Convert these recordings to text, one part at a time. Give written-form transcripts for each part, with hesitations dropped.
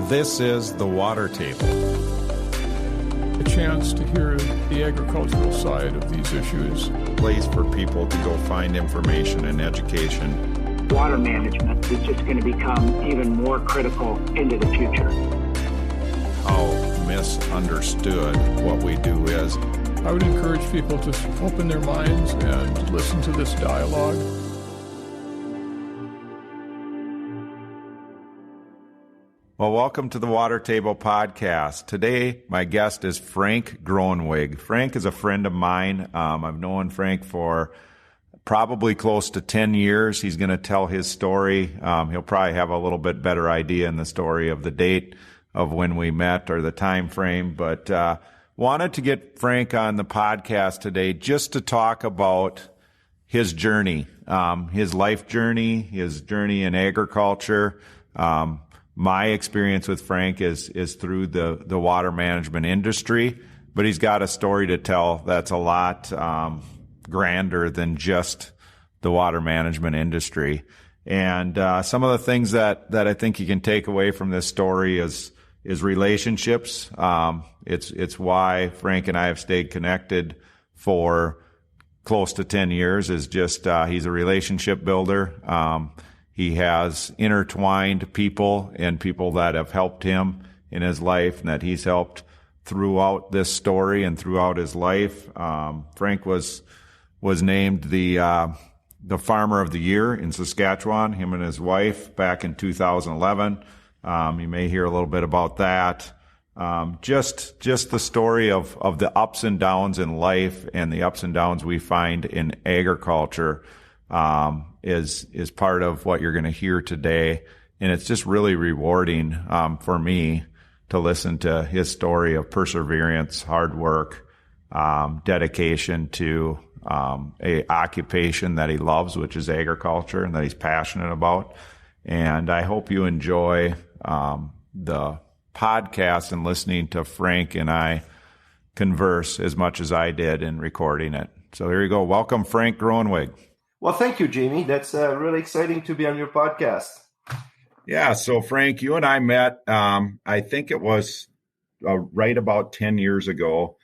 This is The Water Table. A chance to hear the agricultural side of these issues. A place for people to go find information and education. Water management is just going to become even more critical into the future. How misunderstood what we do is. I would encourage people to open their minds and listen to this dialogue. Well, welcome to the Water Table Podcast. Today, my guest is Franck Groeneweg. Franck is a friend of mine. I've known Franck for probably close to 10 years. He's going to tell his story. He'll probably have a little bit better idea in the story of the date of when we met or the time frame. But wanted to get Franck on the podcast today just to talk about his journey, his life journey, his journey in agriculture. My experience with Franck is through the water management industry, but he's got a story to tell that's a lot grander than just the water management industry. And some of the things that I think you can take away from this story is relationships. It's why Franck and I have stayed connected for close to 10 years. Is just he's a relationship builder. He has intertwined people and people that have helped him in his life and that he's helped throughout this story and throughout his life. Franck was named the Farmer of the Year in Saskatchewan, him and his wife, back in 2011. You may hear a little bit about that. Just the story of the ups and downs in life and the ups and downs we find in agriculture is part of what you're going to hear today. And it's just really rewarding for me to listen to his story of perseverance, hard work, dedication to a occupation that he loves, which is agriculture, and that he's passionate about. And I hope you enjoy the podcast and listening to Franck and I converse as much as I did in recording it. So here you go. Welcome, Franck Groeneweg. Well, thank you, Jamie. That's really exciting to be on your podcast. Yeah. So, Franck, you and I met, I think it was right about 10 years ago,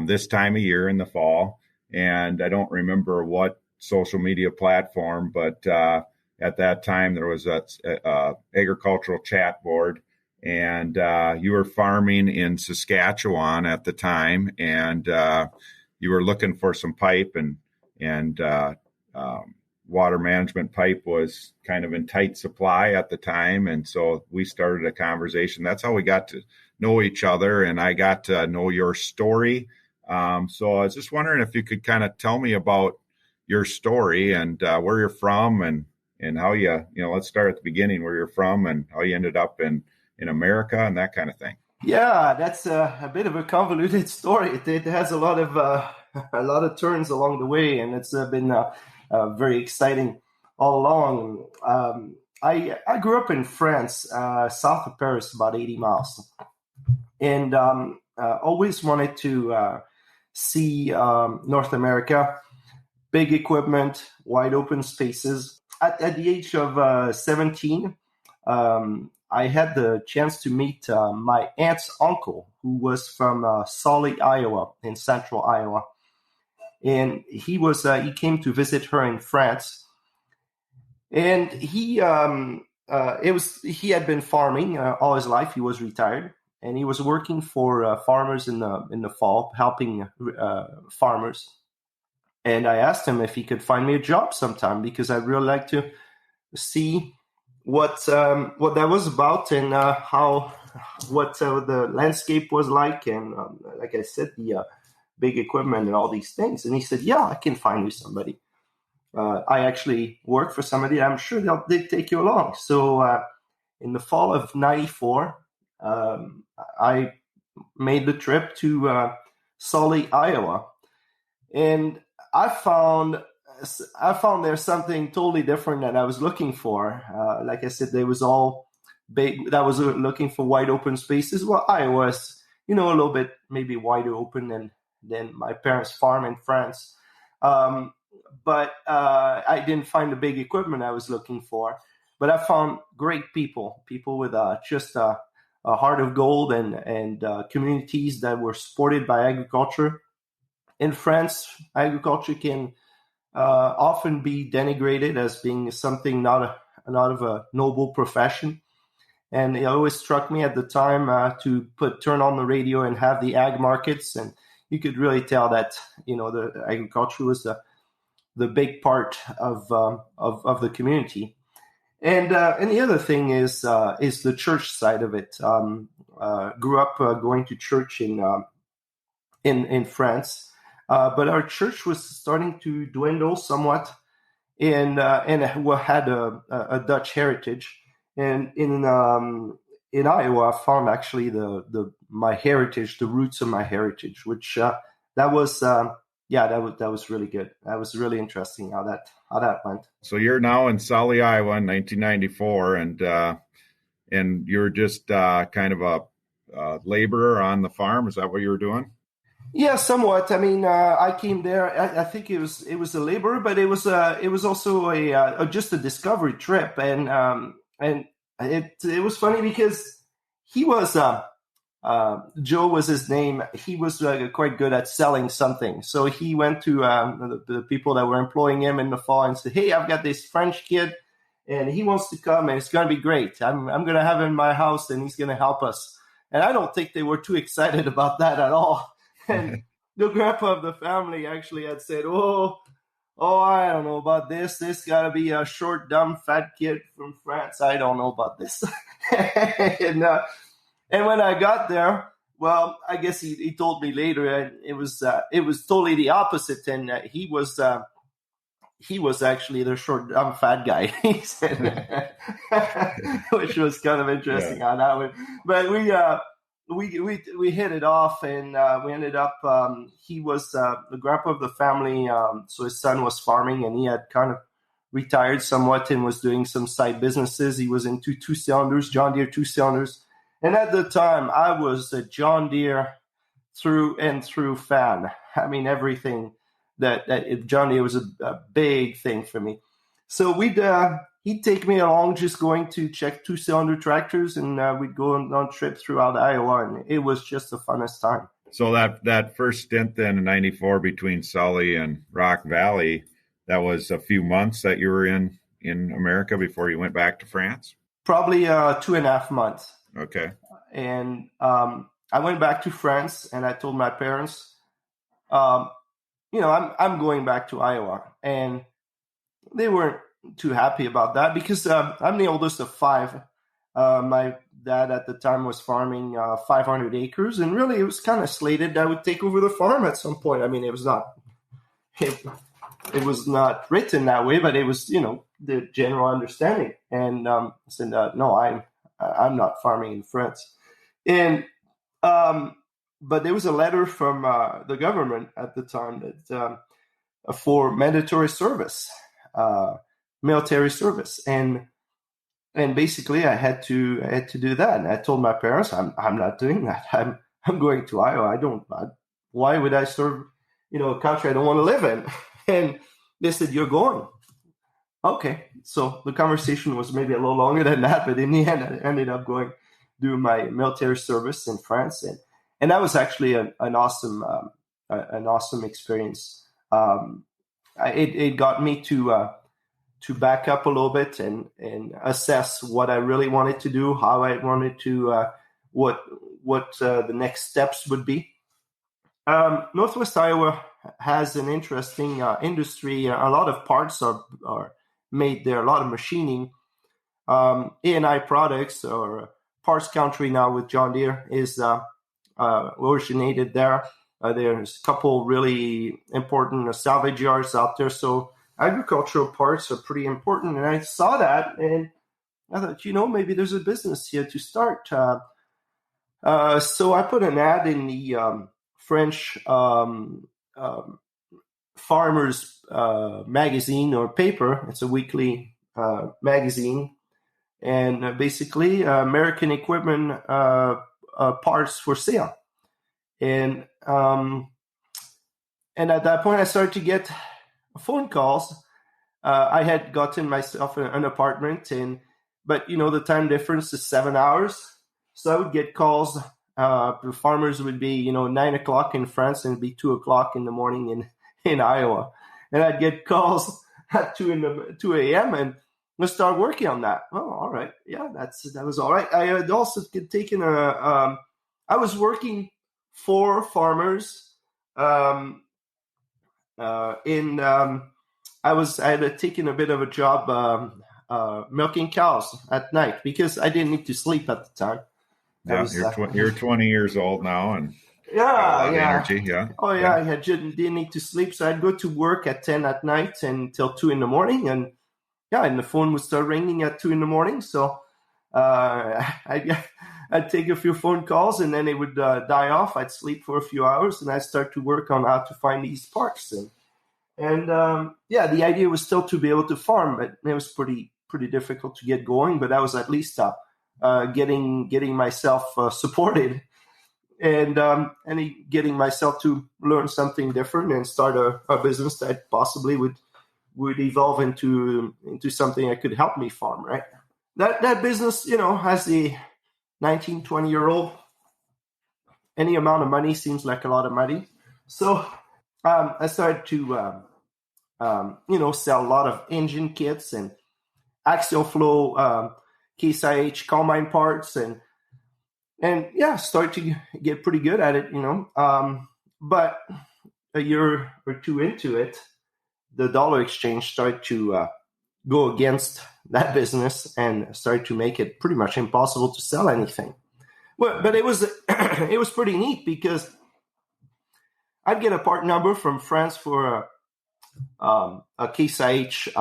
this time of year in the fall. And I don't remember what social media platform, but at that time there was a agricultural chat board, and you were farming in Saskatchewan at the time, and you were looking for some pipe, and water management pipe was kind of in tight supply at the time. And so we started a conversation. That's how we got to know each other, and I got to know your story. So I was just wondering if you could kind of tell me about your story and where you're from and how let's start at the beginning, where you're from and how you ended up in America and that kind of thing. Yeah, that's a bit of a convoluted story. It has a lot of turns along the way, and it's been very exciting all along. I grew up in France, south of Paris, about 80 miles, and always wanted to see North America, big equipment, wide open spaces. At the age of 17, I had the chance to meet my aunt's uncle, who was from Sully, Iowa, in central Iowa. And he came to visit her in France. And he had been farming all his life. He was retired, and he was working for farmers in the fall, helping farmers. And I asked him if he could find me a job sometime, because I'd really like to see what that was about and what the landscape was like, and like I said, the big equipment and all these things. And he said, "Yeah, I can find you somebody. I actually work for somebody. I'm sure they'll take you along." So in the fall of '94, I made the trip to Sully, Iowa, and I found there's something totally different that I was looking for. Like I said, they was all big. That was looking for wide open spaces. Well, Iowa's, a little bit maybe wider open than my parents' farm in France. But I didn't find the big equipment I was looking for. But I found great people with just a a heart of gold and communities that were supported by agriculture. In France, agriculture can often be denigrated as being something not of a noble profession. And it always struck me at the time to turn on the radio and have the ag markets, and you could really tell that the agriculture was the big part of the community. And the other thing is the church side of it. Grew up going to church in France, but our church was starting to dwindle somewhat, and had a Dutch heritage. And in Iowa, I found actually my heritage, the roots of my heritage, which that was really good. That was really interesting how that went. So you're now in Sully, Iowa, in 1994, and you're just kind of a laborer on the farm. Is that what you were doing? Yeah, somewhat. I mean, I came there. I think it was a labor, but it was also just a discovery trip, and it was funny because he was Joe was his name. He was quite good at selling something. So he went to the people that were employing him in the fall and said, "Hey, I've got this French kid, and he wants to come, and it's going to be great. I'm going to have him in my house, and he's going to help us." And I don't think they were too excited about that at all. And the grandpa of the family actually had said, "Oh, I don't know about this. This got to be a short, dumb, fat kid from France. I don't know about this." And when I got there, well, I guess he told me later, and it was totally the opposite. And he was actually the short, dumb, fat guy. He said, which was kind of interesting on that one. But we hit it off, and we ended up. He was the grandpa of the family, so his son was farming, and he had kind of retired somewhat and was doing some side businesses. He was into two-cylinders, John Deere two-cylinders, and at the time I was a John Deere through and through fan. I mean, everything that John Deere was a big thing for me. So he'd take me along, just going to check two-cylinder tractors, and we'd go on trip throughout Iowa, and it was just the funnest time. So that first stint then in '94 between Sully and Rock Valley, that was a few months that you were in America before you went back to France? Probably 2.5 months. Okay. And I went back to France, and I told my parents, I'm going back to Iowa, and they weren't too happy about that because I'm the oldest of 5. My dad at the time was farming 500 acres, and really it was kind of slated that I would take over the farm at some point. I mean, it was not written that way, but it was the general understanding. And I said, no, I'm not farming in France. And but there was a letter from the government at the time that for mandatory service. Military service, and basically I had to do that. And I told my parents, I'm not doing that. I'm going to Iowa. Why would I serve a country I don't want to live in? And they said, "You're going." Okay, so the conversation was maybe a little longer than that, but in the end I ended up going do my military service in France, and that was actually an awesome experience. It got me to back up a little bit and assess what I really wanted to do, how I wanted to, what the next steps would be. Northwest Iowa has an interesting industry. A lot of parts are made there, a lot of machining. A&I products, or parts country now with John Deere, is originated there. There's a couple really important salvage yards out there. So agricultural parts are pretty important. And I saw that, and I thought, maybe there's a business here to start. So I put an ad in the French Farmers magazine or paper. It's a weekly magazine. And basically American equipment parts for sale. And at that point, I started to get phone calls. I had gotten myself an apartment, but the time difference is 7 hours. So I would get calls. The farmers would be, 9:00 in France and it'd be 2:00 in the morning in Iowa. And I'd get calls at 2 a.m. and let's start working on that. Oh, all right. Yeah, that was all right. I had also taken I was working for farmers I had taken a bit of a job milking cows at night because I didn't need to sleep at the time. Yeah, you're 20 years old now, and yeah, energy. Yeah. Oh yeah, I didn't need to sleep, so I'd go to work at 10 at night until 2 in the morning, and the phone would start ringing at 2 in the morning. So I'd take a few phone calls, and then it would die off. I'd sleep for a few hours, and I'd start to work on how to find these parts. And the idea was still to be able to farm, but it was pretty difficult to get going. But I was at least getting myself supported, and getting myself to learn something different and start a business that possibly would evolve into something that could help me farm. Right. That business, as a 19, 20-year-old, any amount of money seems like a lot of money. So I started to, sell a lot of engine kits and axial flow, Case IH combine parts and start to get pretty good at it, but a year or two into it, the dollar exchange started to go against that business and started to make it pretty much impossible to sell anything. Well, but it was it was pretty neat because I'd get a part number from France for a Case IH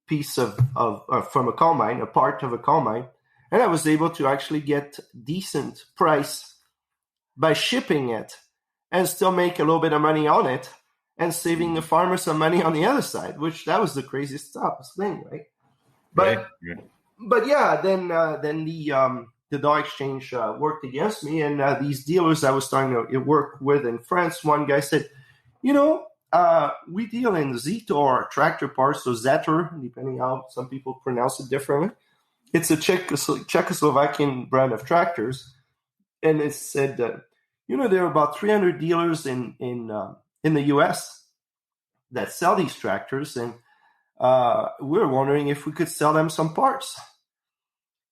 piece from a combine, a part of a combine, and I was able to actually get decent price by shipping it and still make a little bit of money on it and saving the farmer some money on the other side, which that was the craziest thing, right? But then the dollar exchange worked against me, and these dealers I was starting to work with in France, one guy said, we deal in Zetor tractor parts, so Zetor, depending how some people pronounce it differently. It's a Czechoslovakian brand of tractors, and it said that there are about 300 dealers in the U.S. that sell these tractors, and we're wondering if we could sell them some parts.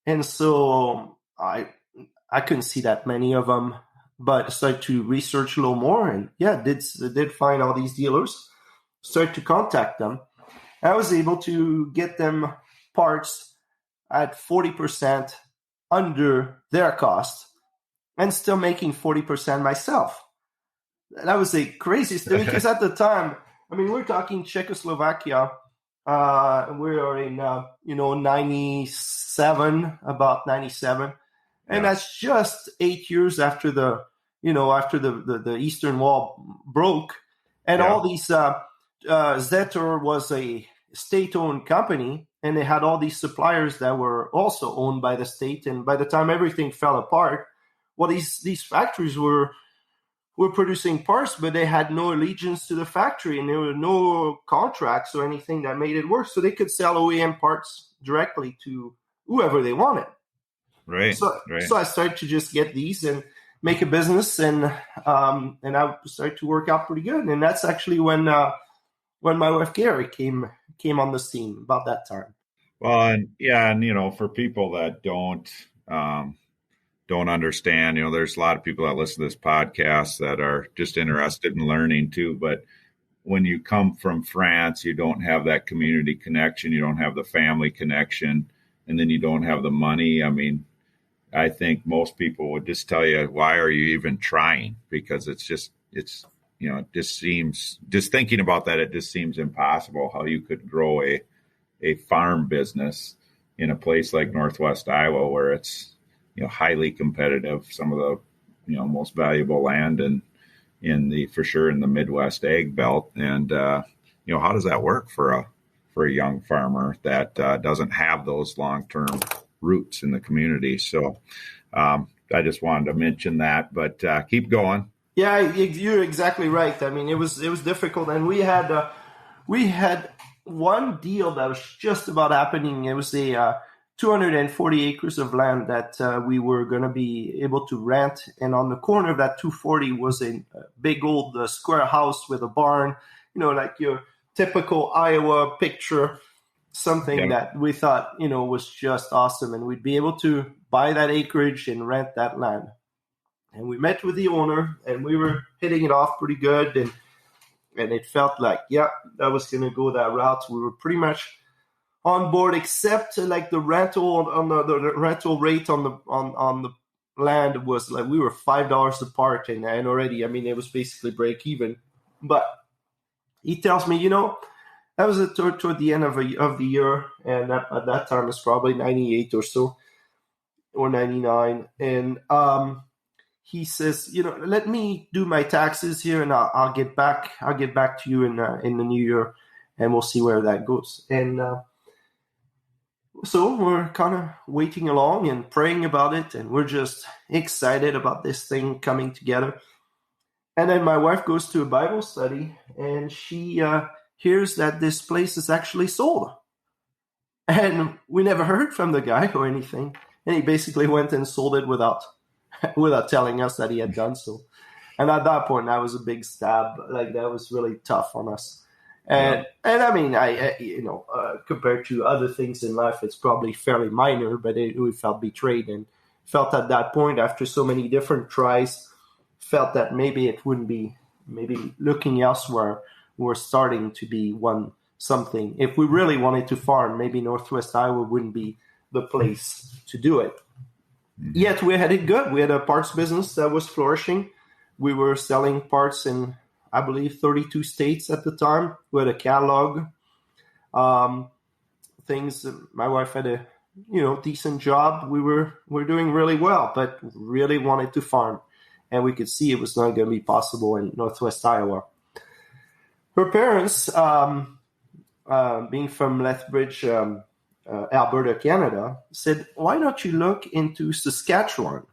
And so I couldn't see that many of them, but I started to research a little more, and did find all these dealers, started to contact them. I was able to get them parts at 40% under their cost and still making 40% myself. That was the craziest thing because at the time, we're talking Czechoslovakia. We are in, 97, about 97. And that's just 8 years after the Eastern Wall broke. And all these, Zetor was a state-owned company, and they had all these suppliers that were also owned by the state. And by the time everything fell apart, these factories were producing parts, but they had no allegiance to the factory, and there were no contracts or anything that made it work. So they could sell OEM parts directly to whoever they wanted. Right. So I started to just get these and make a business, and I started to work out pretty good. And that's actually when my wife Gary came on the scene about that time. Well, and for people that don't understand, there's a lot of people that listen to this podcast that are just interested in learning too. But when you come from France, you don't have that community connection, you don't have the family connection, and then you don't have the money. I think most people would just tell you, why are you even trying? Because it just seems, just thinking about that, it just seems impossible how you could grow a farm business in a place like Northwest Iowa where it's, highly competitive, some of the, most valuable land in the Midwest ag belt. And, how does that work for a young farmer that doesn't have those long-term roots in the community? So I just wanted to mention that, but keep going. Yeah, you're exactly right. It was difficult, and we had one deal that was just about happening. It was a 240 acres of land that we were going to be able to rent. And on the corner of that 240 was a big old square house with a barn, like your typical Iowa picture, something that we thought, was just awesome. And we'd be able to buy that acreage and rent that land. And we met with the owner, and we were hitting it off pretty good. And it felt like, that was going to go that route. We were pretty much on board, except like the rental on the rental rate on the land was like we were $5 apart, and already, it was basically break even. But he tells me, that was toward the end of the year, and at that time it's probably 98 or so, or 99, and he says, let me do my taxes here, and I'll get back to you in the new year, and we'll see where that goes. And so we're kind of waiting along and praying about it, and we're just excited about this thing coming together. And then my wife goes to a Bible study, and she hears that this place is actually sold. And we never heard from the guy or anything. And he basically went and sold it without telling us that he had done so. And at that point, that was a big stab. Like, that was really tough on us. And compared to other things in life, it's probably fairly minor, but we felt betrayed and felt at that point, after so many different tries, felt that maybe it wouldn't be, maybe looking elsewhere, we're starting to be something. If we really wanted to farm, maybe Northwest Iowa wouldn't be the place to do it. Mm-hmm. Yet we had it good. We had a parts business that was flourishing. We were selling parts in, I believe, 32 states at the time. We had a catalog. Things. My wife had a decent job. We were doing really well, but really wanted to farm, and we could see it was not going to be possible in Northwest Iowa. Her parents, being from Lethbridge, Alberta, Canada, said, "Why don't you look into Saskatchewan?"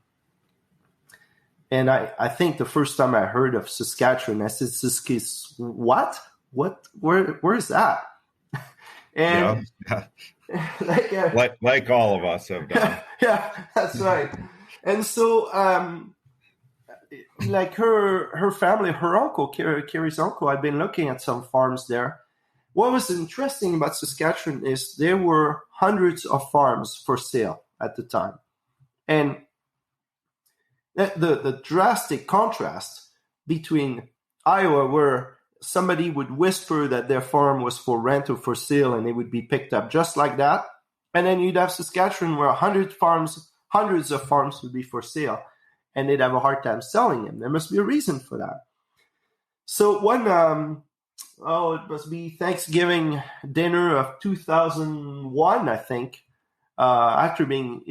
And I think the first time I heard of Saskatchewan, I said, "What? Where is that?" And like all of us have done. Yeah, that's right. And so, like her family, her uncle, Carrie's uncle, had been looking at some farms there. What was interesting about Saskatchewan is there were hundreds of farms for sale at the time. And the drastic contrast between Iowa, where somebody would whisper that their farm was for rent or for sale, and it would be picked up just like that. And then you'd have Saskatchewan, where hundreds of farms would be for sale, and they'd have a hard time selling them. There must be a reason for that. So one, it must be Thanksgiving dinner of 2001, I think, after being,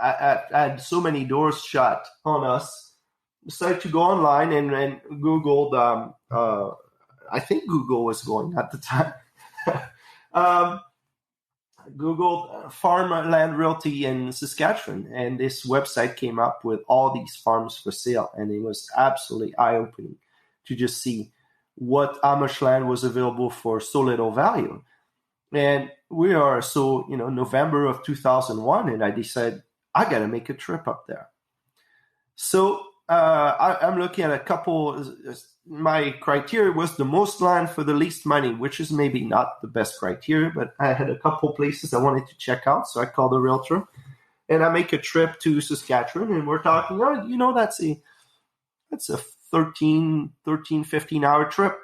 I had so many doors shut on us, decided to go online and Googled, I think Google was going at the time, Googled farmland realty in Saskatchewan, and this website came up with all these farms for sale, and it was absolutely eye-opening to just see how much land was available for so little value. And we are November of 2001, and I decided I got to make a trip up there. So I'm looking at a couple. My criteria was the most land for the least money, which is maybe not the best criteria, but I had a couple places I wanted to check out. So I called a realtor, and I make a trip to Saskatchewan, and we're talking, that's a 15-hour trip.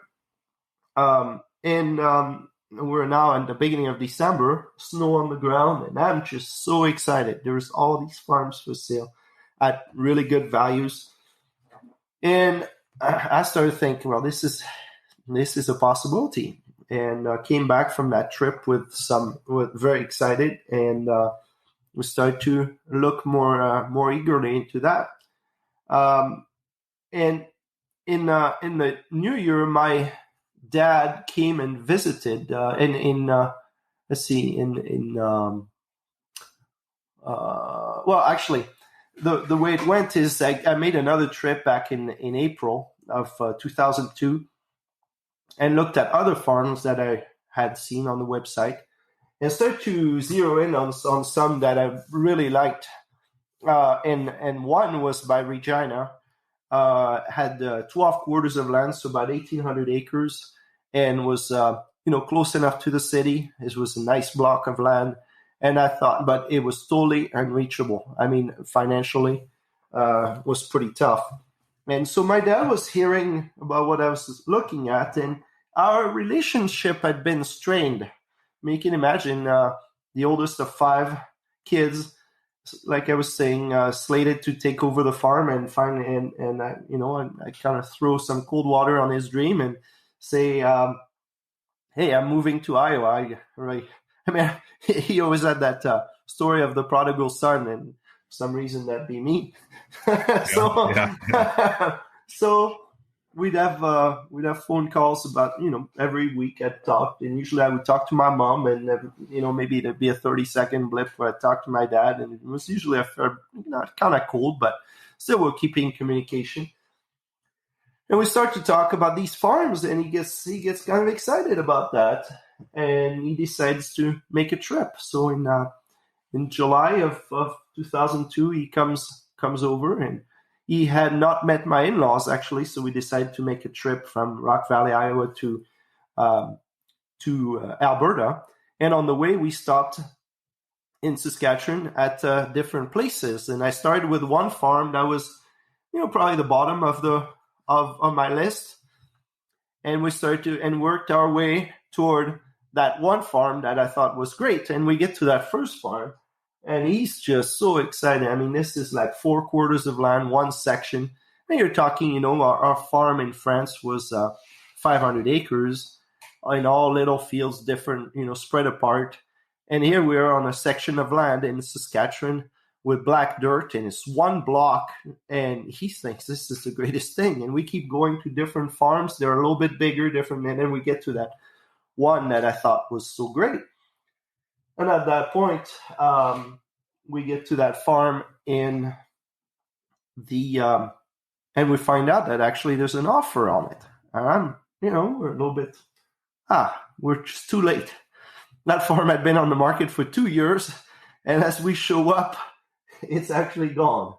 We're now in the beginning of December, snow on the ground, and I'm just so excited. There's all these farms for sale at really good values. And I started thinking, well, this is a possibility, and came back from that trip with very excited, and we started to look more eagerly into that. And in the new year, my dad came and visited. The way it went is I made another trip back in April of 2002 and looked at other farms that I had seen on the website. and started to zero in on some that I really liked. And one was by Regina, had 12 quarters of land, so about 1,800 acres, and was close enough to the city. It was a nice block of land, and I thought, but it was totally unreachable. I mean, financially, was pretty tough. And so my dad was hearing about what I was looking at, and our relationship had been strained. I mean, you can imagine the oldest of 5 kids, like I was saying, slated to take over the farm and I kind of throw some cold water on his dream and say, hey, I'm moving to Iowa. Right? I mean, he always had that story of the prodigal son, and for some reason that'd be me. So we'd have phone calls about, every week I'd talk, and usually I would talk to my mom, and maybe there'd be a 30-second blip where I'd talk to my dad, and it was usually kind of cold, but still we're keeping communication. And we start to talk about these farms, and he gets kind of excited about that, and he decides to make a trip. So in July of 2002, he comes over, and he had not met my in-laws, actually, so we decided to make a trip from Rock Valley, Iowa to Alberta. And on the way, we stopped in Saskatchewan at different places. And I started with one farm that was, probably the bottom of my list. And we started and worked our way toward that one farm that I thought was great. And we get to that first farm, and he's just so excited. I mean, this is like 4 quarters of land, one section. And you're talking, our farm in France was 500 acres in all little fields, different, spread apart. And here we are on a section of land in Saskatchewan with black dirt, and it's one block. And he thinks this is the greatest thing. And we keep going to different farms. They're a little bit bigger, different. And then we get to that one that I thought was so great. And at that point, we get to that farm and we find out that actually there's an offer on it. And I'm, we're a little bit, we're just too late. That farm had been on the market for 2 years, and as we show up, it's actually gone.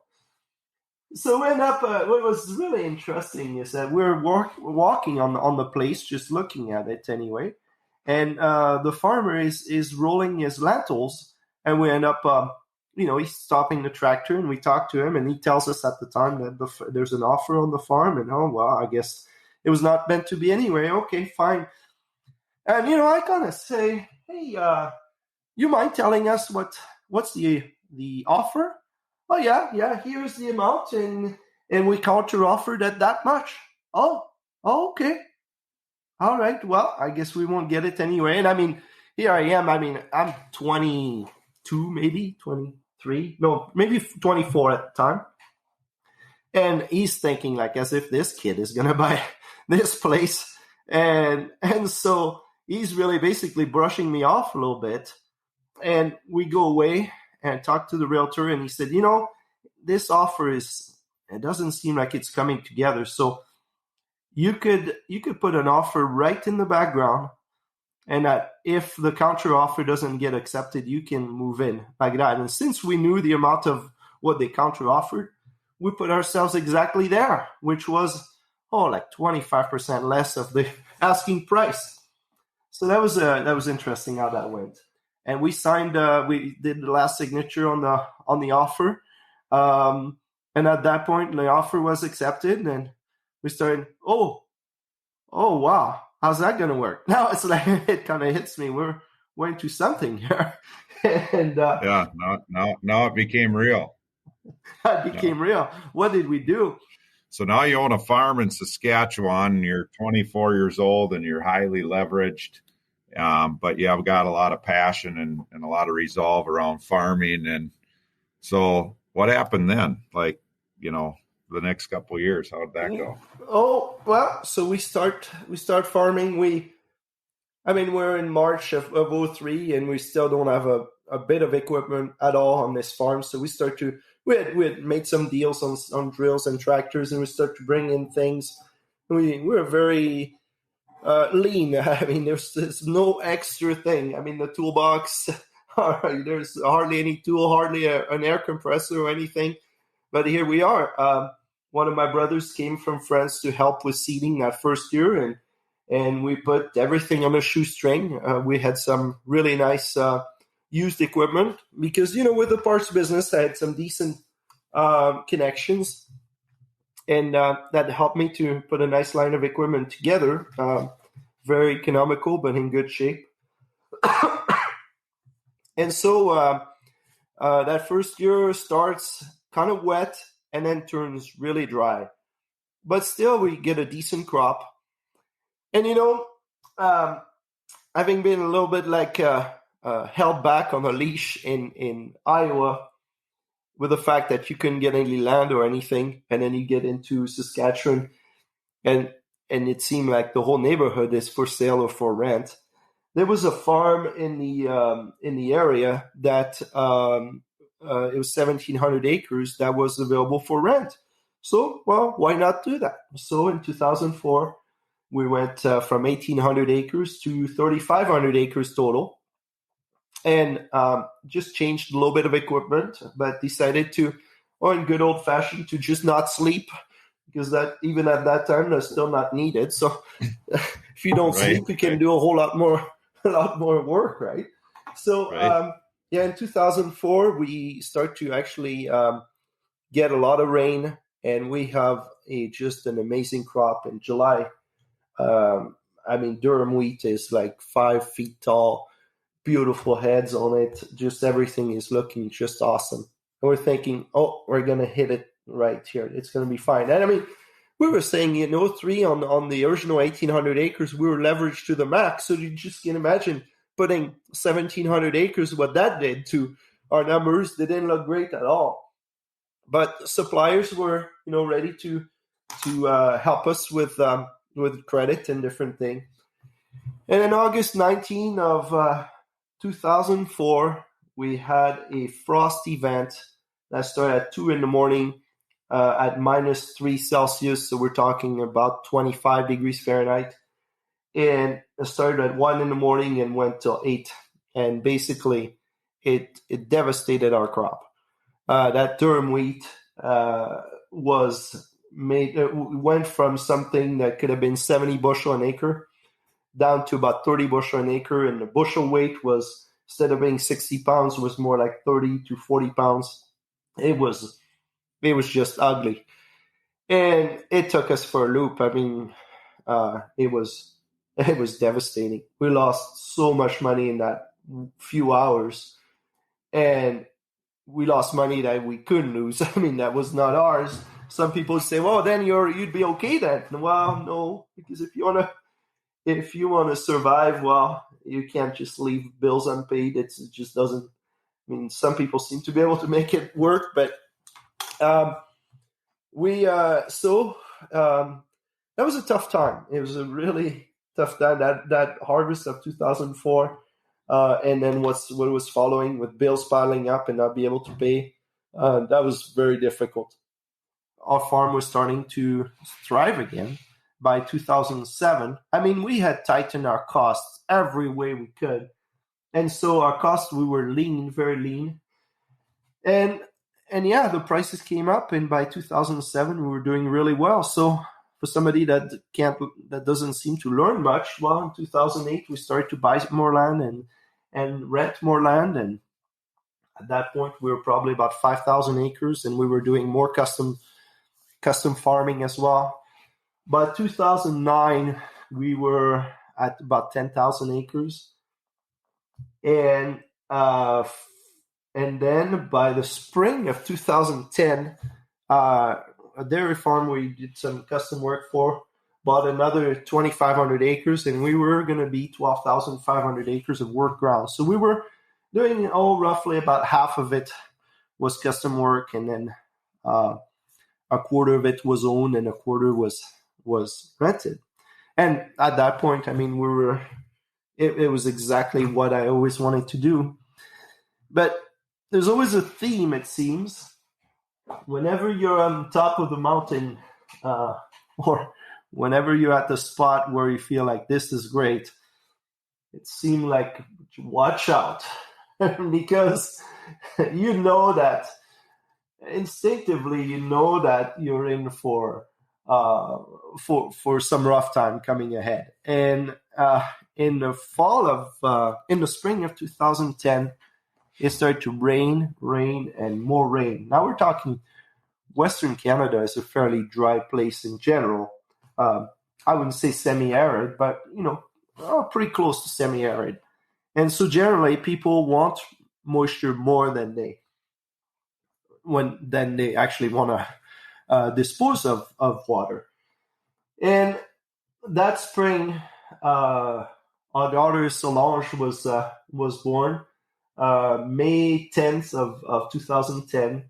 So we end up, what was really interesting is that we're walking on the place, just looking at it anyway. And the farmer is rolling his lentils, and we end up, he's stopping the tractor, and we talk to him, and he tells us at the time that there's an offer on the farm, and I guess it was not meant to be anyway. Okay, fine. And I kind of say, hey, you mind telling us what's the offer? Oh yeah, here's the amount, and we counter offered at that much. Oh, okay. All right, well, I guess we won't get it anyway. And I mean, here I am. I mean, I'm 22, maybe 23. No, maybe 24 at the time. And he's thinking like as if this kid is going to buy this place. And so he's really basically brushing me off a little bit. And we go away and talk to the realtor. And he said, this offer it doesn't seem like it's coming together. So you could put an offer right in the background, and that if the counter offer doesn't get accepted, you can move in like that. And since we knew the amount of what they counter offered, we put ourselves exactly there, which was like 25% less of the asking price. So that was interesting how that went. And we signed. We did the last signature on the offer, and at that point, the offer was accepted, and we started, oh, wow, how's that going to work? Now it's like, it kind of hits me. We're into something here. And now it became real. It became real. What did we do? So now you own a farm in Saskatchewan, and you're 24 years old, and you're highly leveraged. But I've got a lot of passion and a lot of resolve around farming. And so what happened then? Like, the next couple of years, how did that go? Oh, well, so we start farming. We're in March of 2003, and we still don't have a bit of equipment at all on this farm. So we had made some deals on drills and tractors, and we start to bring in things. We were very lean. I mean, there's no extra thing. I mean, the toolbox, there's hardly any tool, hardly an air compressor or anything. But here we are. One of my brothers came from France to help with seeding that first year, and we put everything on a shoestring. We had some really nice used equipment because, with the parts business, I had some decent connections, and that helped me to put a nice line of equipment together. Very economical, but in good shape. And so that first year starts kind of wet and then turns really dry. But still, we get a decent crop. And, having been a little bit like held back on a leash in Iowa with the fact that you couldn't get any land or anything, and then you get into Saskatchewan, and it seemed like the whole neighborhood is for sale or for rent. There was a farm in the area that it was 1,700 acres that was available for rent. So, well, why not do that? So in 2004, we went from 1,800 acres to 3,500 acres total, and just changed a little bit of equipment, but decided to, in good old fashioned, to just not sleep, because that even at that time that's still not needed. So if you don't sleep, you can do a lot more work, right? So in 2004 we start to actually get a lot of rain, and we have just an amazing crop in July. Durum wheat is like 5 feet tall, beautiful heads on it. Just everything is looking just awesome. And we're thinking, we're going to hit it right here. It's going to be fine. And we were saying, 3 on the original 1,800 acres, we were leveraged to the max. So you just can imagine putting 1,700 acres, what that did to our numbers. They didn't look great at all. But suppliers were, ready to help us with credit and different things. And in August 19 of 2004, we had a frost event that started at 2 a.m. At -3 Celsius. So we're talking about 25 degrees Fahrenheit. And it started at 1 a.m. and went till 8. And basically, it devastated our crop. That durum wheat went from something that could have been 70 bushel an acre down to about 30 bushel an acre, and the bushel weight was, instead of being 60 pounds, was more like 30 to 40 pounds. It was just ugly, and it took us for a loop. It was devastating. We lost so much money in that few hours, and we lost money that we couldn't lose. That was not ours. Some people say, well, then you'd be okay then. Well, no, because if you want to survive, well, you can't just leave bills unpaid. It just doesn't. Some people seem to be able to make it work, but that was a tough time. It was a really tough time. That harvest of 2004, and then what was following with bills piling up and not be able to pay, that was very difficult. Our farm was starting to thrive again by 2007. We had tightened our costs every way we could. And so our costs, we were lean, very lean. And the prices came up, and by 2007, we were doing really well. So for somebody that doesn't seem to learn much, well, in 2008, we started to buy more land and rent more land. And at that point, we were probably about 5,000 acres, and we were doing more custom farming as well. By 2009, we were at about 10,000 acres. And then by the spring of 2010, a dairy farm we did some custom work for bought another 2,500 acres, and we were going to be 12,500 acres of work ground. So we were doing roughly about half of it was custom work, and then a quarter of it was owned and a quarter was rented. And at that point, it was exactly what I always wanted to do. But there's always a theme, it seems. Whenever you're on top of the mountain, or whenever you're at the spot where you feel like this is great, it seemed like watch out because you know that instinctively you know that you're in for some rough time coming ahead. And in the spring of 2010, it started to rain, and more rain. Now we're talking Western Canada is a fairly dry place in general. I wouldn't say semi-arid, but pretty close to semi-arid. And so generally, people want moisture more than they actually want to dispose of water. And that spring, our daughter Solange was born May 10th of 2010.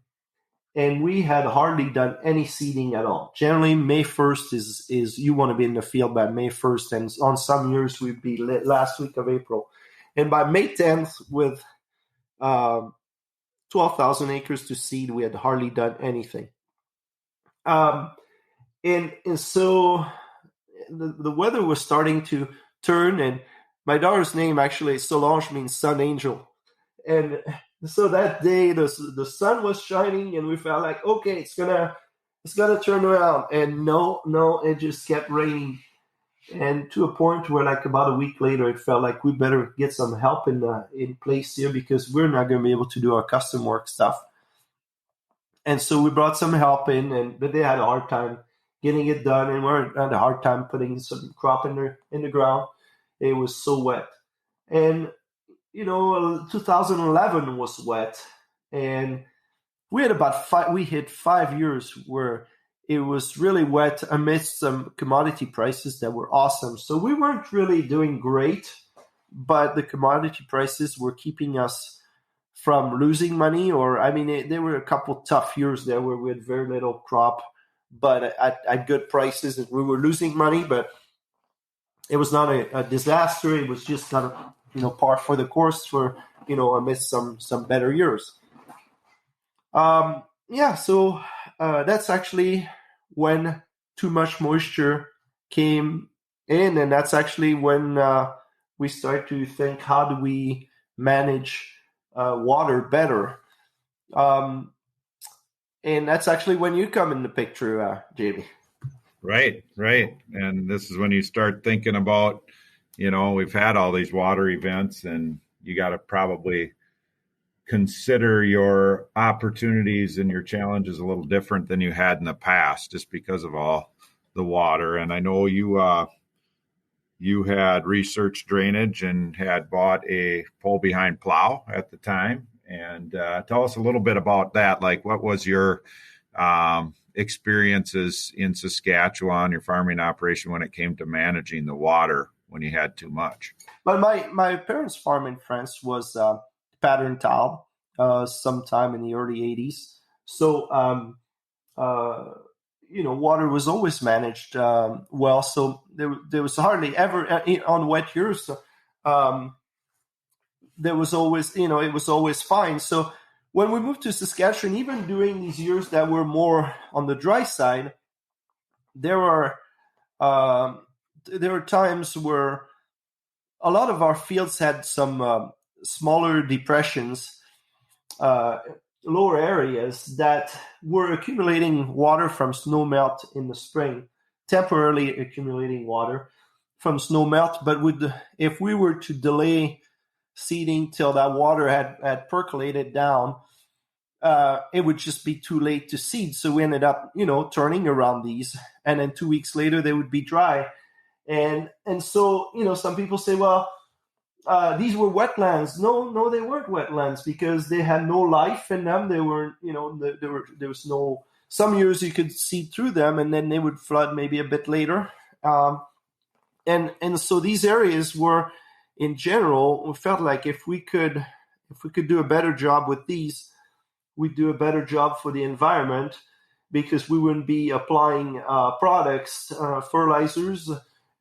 And we had hardly done any seeding at all. Generally, May 1st is you want to be in the field by May 1st, and on some years we'd be last week of April. And by May 10th, with 12,000 acres to seed, we had hardly done anything. And so the weather was starting to turn, and my daughter's name actually, Solange, means sun angel. And so that day, the sun was shining, and we felt like, okay, it's gonna turn around. And no, it just kept raining, and to a point where, like about a week later, it felt like we better get some help in place here because we're not gonna be able to do our custom work stuff. And so we brought some help in, but they had a hard time getting it done, and we had a hard time putting some crop in the ground. It was so wet, and 2011 was wet, and we had we hit 5 years where it was really wet amidst some commodity prices that were awesome. So we weren't really doing great, but the commodity prices were keeping us from losing money. There were a couple tough years there where we had very little crop, but at good prices, and we were losing money, but it was not a disaster. It was just kind of par for the course for amidst some better years. So that's actually when too much moisture came in, and that's actually when we start to think, how do we manage water better? And that's actually when you come in the picture, JB. Right. And this is when you start thinking about, we've had all these water events, and you got to probably consider your opportunities and your challenges a little different than you had in the past, just because of all the water. And I know you had researched drainage and had bought a pull behind plow at the time. And tell us a little bit about that. Like, what was your experiences in Saskatchewan, your farming operation, when it came to managing the water when you had too much? But my parents' farm in France was pattern tile sometime in the early 80s. So, water was always managed well. So there was hardly ever on wet years. There was always, it was always fine. So when we moved to Saskatchewan, even during these years that were more on the dry side, there were times where a lot of our fields had some smaller depressions, lower areas that were accumulating water from snow melt in the spring, temporarily accumulating water from snow melt. But if we were to delay seeding till that water had percolated down, it would just be too late to seed. So we ended up, turning around these, and then 2 weeks later they would be dry. And so, some people say, well, these were wetlands. No, they weren't wetlands because they had no life in them. They were, there was no, some years you could see through them, and then they would flood maybe a bit later. And so these areas were, in general, we felt like if we could do a better job with these, we'd do a better job for the environment, because we wouldn't be applying products, fertilizers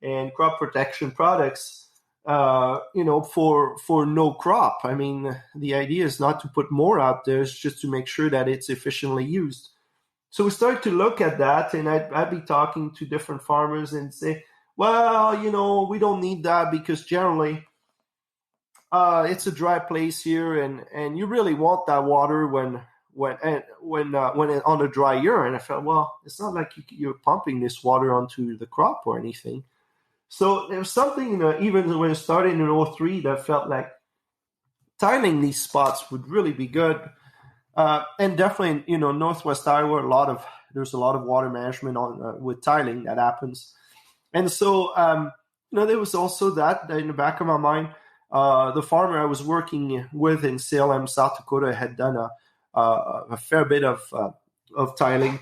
and crop protection products, for no crop. I mean, the idea is not to put more out there; it's just to make sure that it's efficiently used. So we started to look at that, and I'd be talking to different farmers and say, well, we don't need that because generally it's a dry place here, and you really want that water when on a dry year. And I felt, well, it's not like you're pumping this water onto the crop or anything. So there was something, even when it started in 2003, that felt like tiling these spots would really be good. And definitely, Northwest Iowa, there's a lot of water management with tiling that happens. And so, there was also that in the back of my mind. The farmer I was working with in Salem, South Dakota, had done a fair bit of tiling,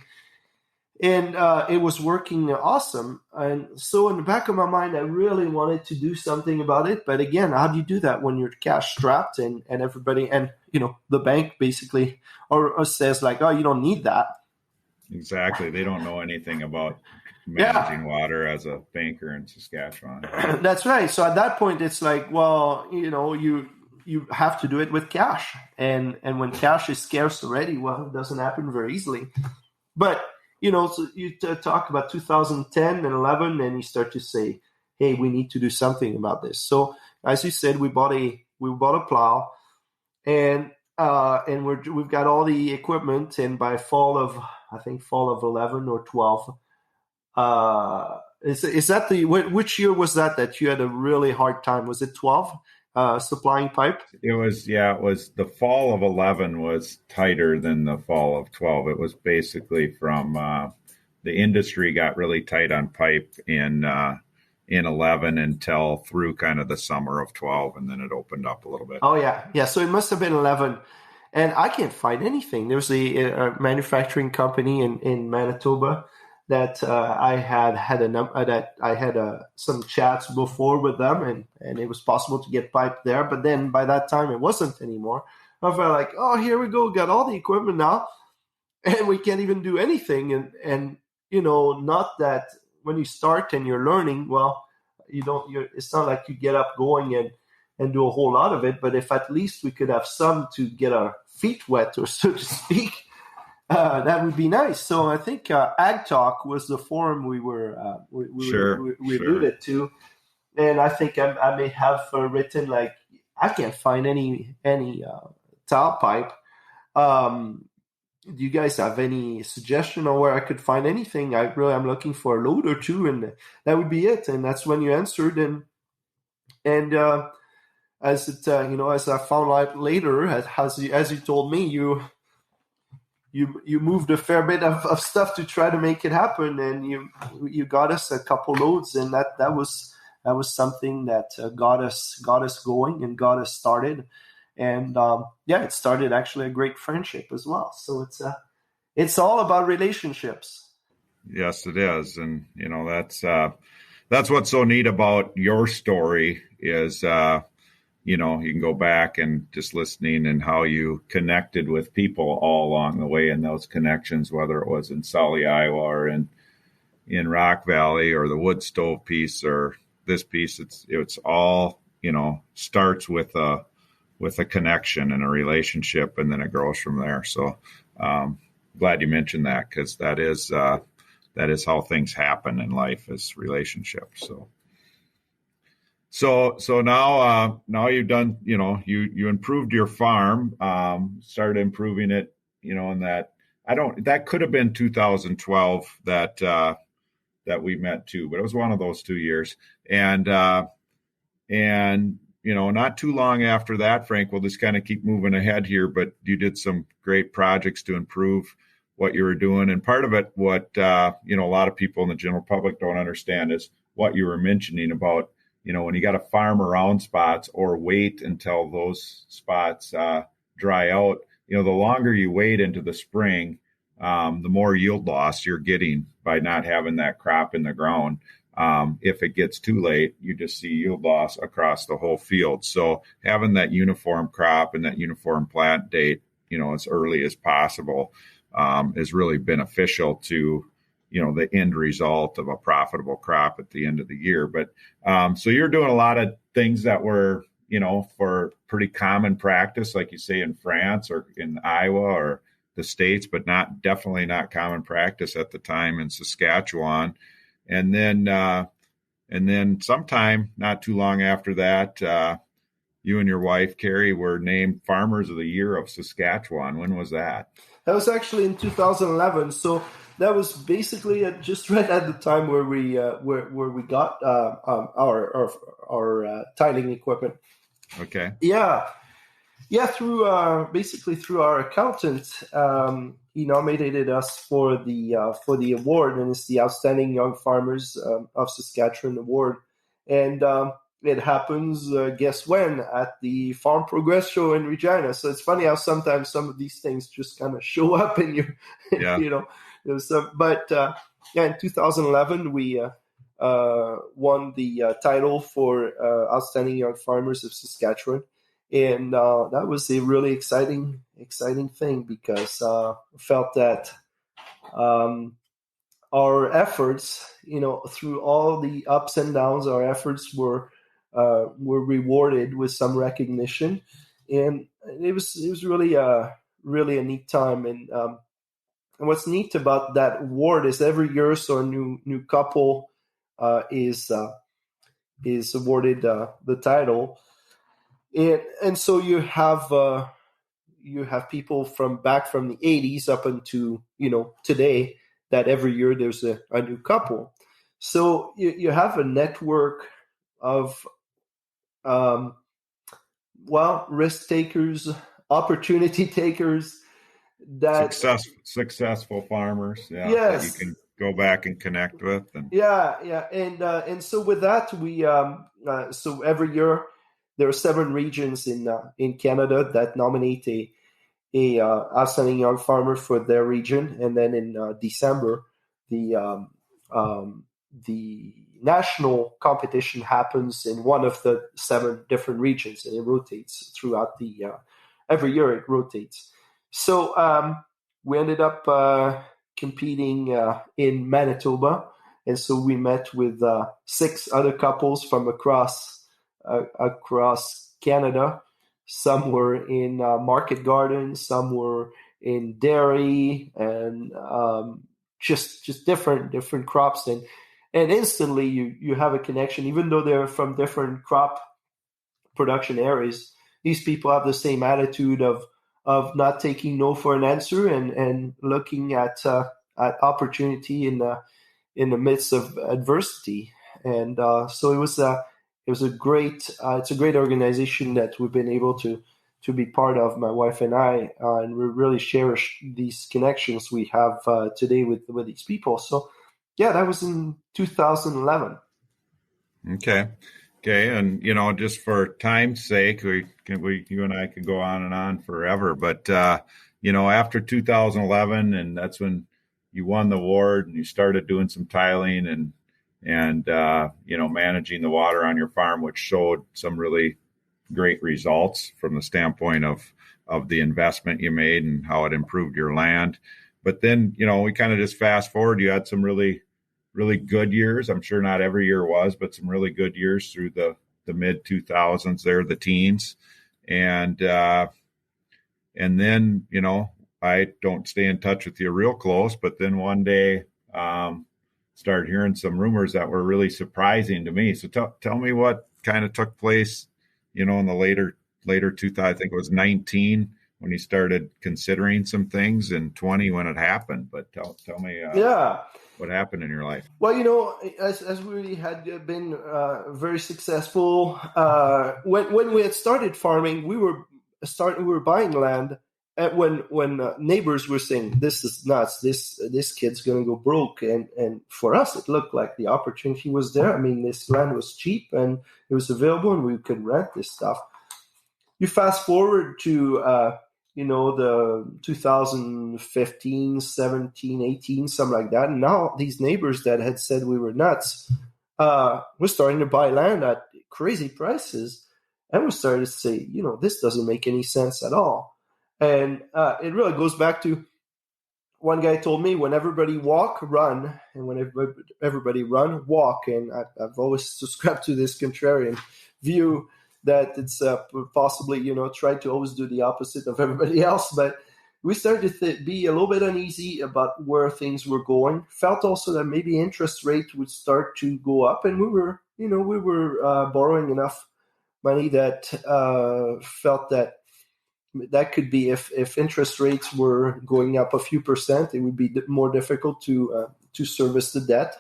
and it was working awesome. And so in the back of my mind, I really wanted to do something about it. But again, how do you do that when you're cash strapped and everybody, and the bank basically or says like, oh, you don't need that. Exactly. They don't know anything about managing water as a banker in Saskatchewan. That's right. So at that point, it's like, well, you have to do it with cash, and when cash is scarce already, well, it doesn't happen very easily. But so you talk about 2010 and 11, and you start to say, hey, we need to do something about this. So as you said, we bought a plow, and we've got all the equipment, and by fall of 11 or 12. Is that which year was that you had a really hard time? Was it 12 supplying pipe? It was the fall of 11 was tighter than the fall of 12. It was basically from the industry got really tight on pipe in 11 until through kind of the summer of 12, and then it opened up a little bit. Oh yeah. So it must have been 11. And I can't find anything. There was a manufacturing company in Manitoba that I had some chats before with them, and it was possible to get pipe there. But then by that time, it wasn't anymore. I felt like, oh, here we go, got all the equipment now, and we can't even do anything. And not that when you start and you're learning, well, it's not like you get up going and do a whole lot of it. But if at least we could have some to get our feet wet, or so to speak. That would be nice. So I think Ag Talk was the forum we alluded to, and I think I may have written like, I can't find any tile pipe. Do you guys have any suggestion on where I could find anything? I'm looking for a load or two, and that would be it. And that's when you answered, and as I found out later, as you told me, you moved a fair bit of stuff to try to make it happen, and you got us a couple loads, and that was something that got us going and got us started, and it started actually a great friendship as well. So it's all about relationships. Yes, it is, and that's what's so neat about your story is. You can go back and just listening and how you connected with people all along the way, and those connections, whether it was in Sully, Iowa, or in Rock Valley, or the wood stove piece, or this piece, it's all, starts with a connection and a relationship, and then it grows from there. So glad you mentioned that, because that is how things happen in life, is relationships. So now you've done, you improved your farm, started improving it, and that could have been 2012 that we met too, but it was one of those 2 years. And not too long after that, Frank, we'll just kind of keep moving ahead here, but you did some great projects to improve what you were doing. And part of it, what, a lot of people in the general public don't understand is what you were mentioning about, when you got to farm around spots or wait until those spots dry out, the longer you wait into the spring, the more yield loss you're getting by not having that crop in the ground. If it gets too late, you just see yield loss across the whole field. So having that uniform crop and that uniform plant date, as early as possible, is really beneficial to the end result of a profitable crop at the end of the year. But so you're doing a lot of things that were, for pretty common practice, like you say in France or in Iowa, or the States, but definitely not common practice at the time in Saskatchewan. And then sometime not too long after that, you and your wife, Carrie, were named Farmers of the Year of Saskatchewan. When was that? That was actually in 2011. So that was basically just right at the time where we got our tiling equipment. Okay. Yeah. Through our accountant, he nominated us for the award, and it's the Outstanding Young Farmers of Saskatchewan award. And it happens, guess when, at the Farm Progress Show in Regina. So it's funny how sometimes some of these things just kind of show up in your, But in 2011, we won the title for Outstanding Young Farmers of Saskatchewan. And that was a really exciting thing, because I felt that our efforts, through all the ups and downs, our efforts were rewarded with some recognition, and it was really a neat time. And what's neat about that award is every year, so a new couple is awarded the title. And so you have people from the 80s up into today, that every year there's a new couple. So you have a network of risk takers, opportunity takers, that successful farmers, yes, that you can go back and connect with. And and so with that, we so every year there are 7 regions in Canada that nominate a outstanding young farmer for their region, and then in December the national competition happens in one of the 7 different regions, and it rotates throughout every year. It rotates. So we ended up competing in Manitoba, and so we met with 6 other couples from across Canada. Some were in market gardens, some were in dairy, and just different crops. And instantly you have a connection, even though they're from different crop production areas. These people have the same attitude of not taking no for an answer, and looking at opportunity in the midst of adversity. And so it was a great it's a great organization that we've been able to be part of, my wife and I, and we really cherish these connections we have today with these people. So yeah, that was in 2011. Okay, and just for time's sake, you and I could go on and on forever, but after 2011, and that's when you won the award and you started doing some tiling and managing the water on your farm, which showed some really great results from the standpoint of the investment you made and how it improved your land. But then, we kind of just fast forward. You had some really, really good years. I'm sure not every year was, but some really good years through the mid 2000s there, the teens. And then, I don't stay in touch with you real close, but then one day, started hearing some rumors that were really surprising to me. So tell me what kind of took place, in the later 2000, I think it was 19, when you started considering some things, and 20 when it happened. But tell me what happened in your life. Well, as we had been very successful, when we had started farming, we were buying land. When neighbors were saying, "This is nuts. This kid's going to go broke," and for us, it looked like the opportunity was there. I mean, this land was cheap and it was available, and we could rent this stuff. You fast forward to the 2015, 17, 18, something like that, and now these neighbors that had said we were nuts, we're starting to buy land at crazy prices, and we started to say, this doesn't make any sense at all. And it really goes back to, one guy told me, when everybody walk, run, and when everybody run, walk. And I've always subscribed to this contrarian view that it's possibly, try to always do the opposite of everybody else. But we started to be a little bit uneasy about where things were going. Felt also that maybe interest rate would start to go up, and we were borrowing enough money that felt that could be, if interest rates were going up a few percent, it would be more difficult to service the debt.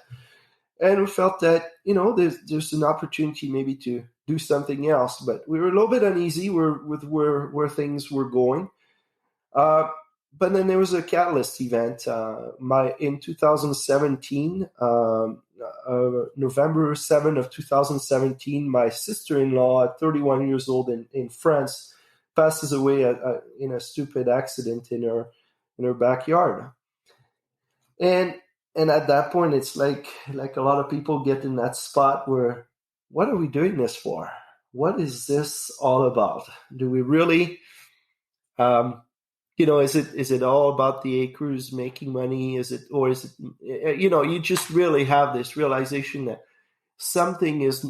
And we felt that there's an opportunity maybe to do something else, but we were a little bit uneasy with where things were going. But then there was a catalyst event. In 2017, November 7th of 2017, my sister-in-law, at 31 years old in France, passes away in a stupid accident in her backyard. And at that point, it's like a lot of people get in that spot where, what are we doing this for? What is this all about? Do we really, is it all about the acres making money? You just really have this realization that something is,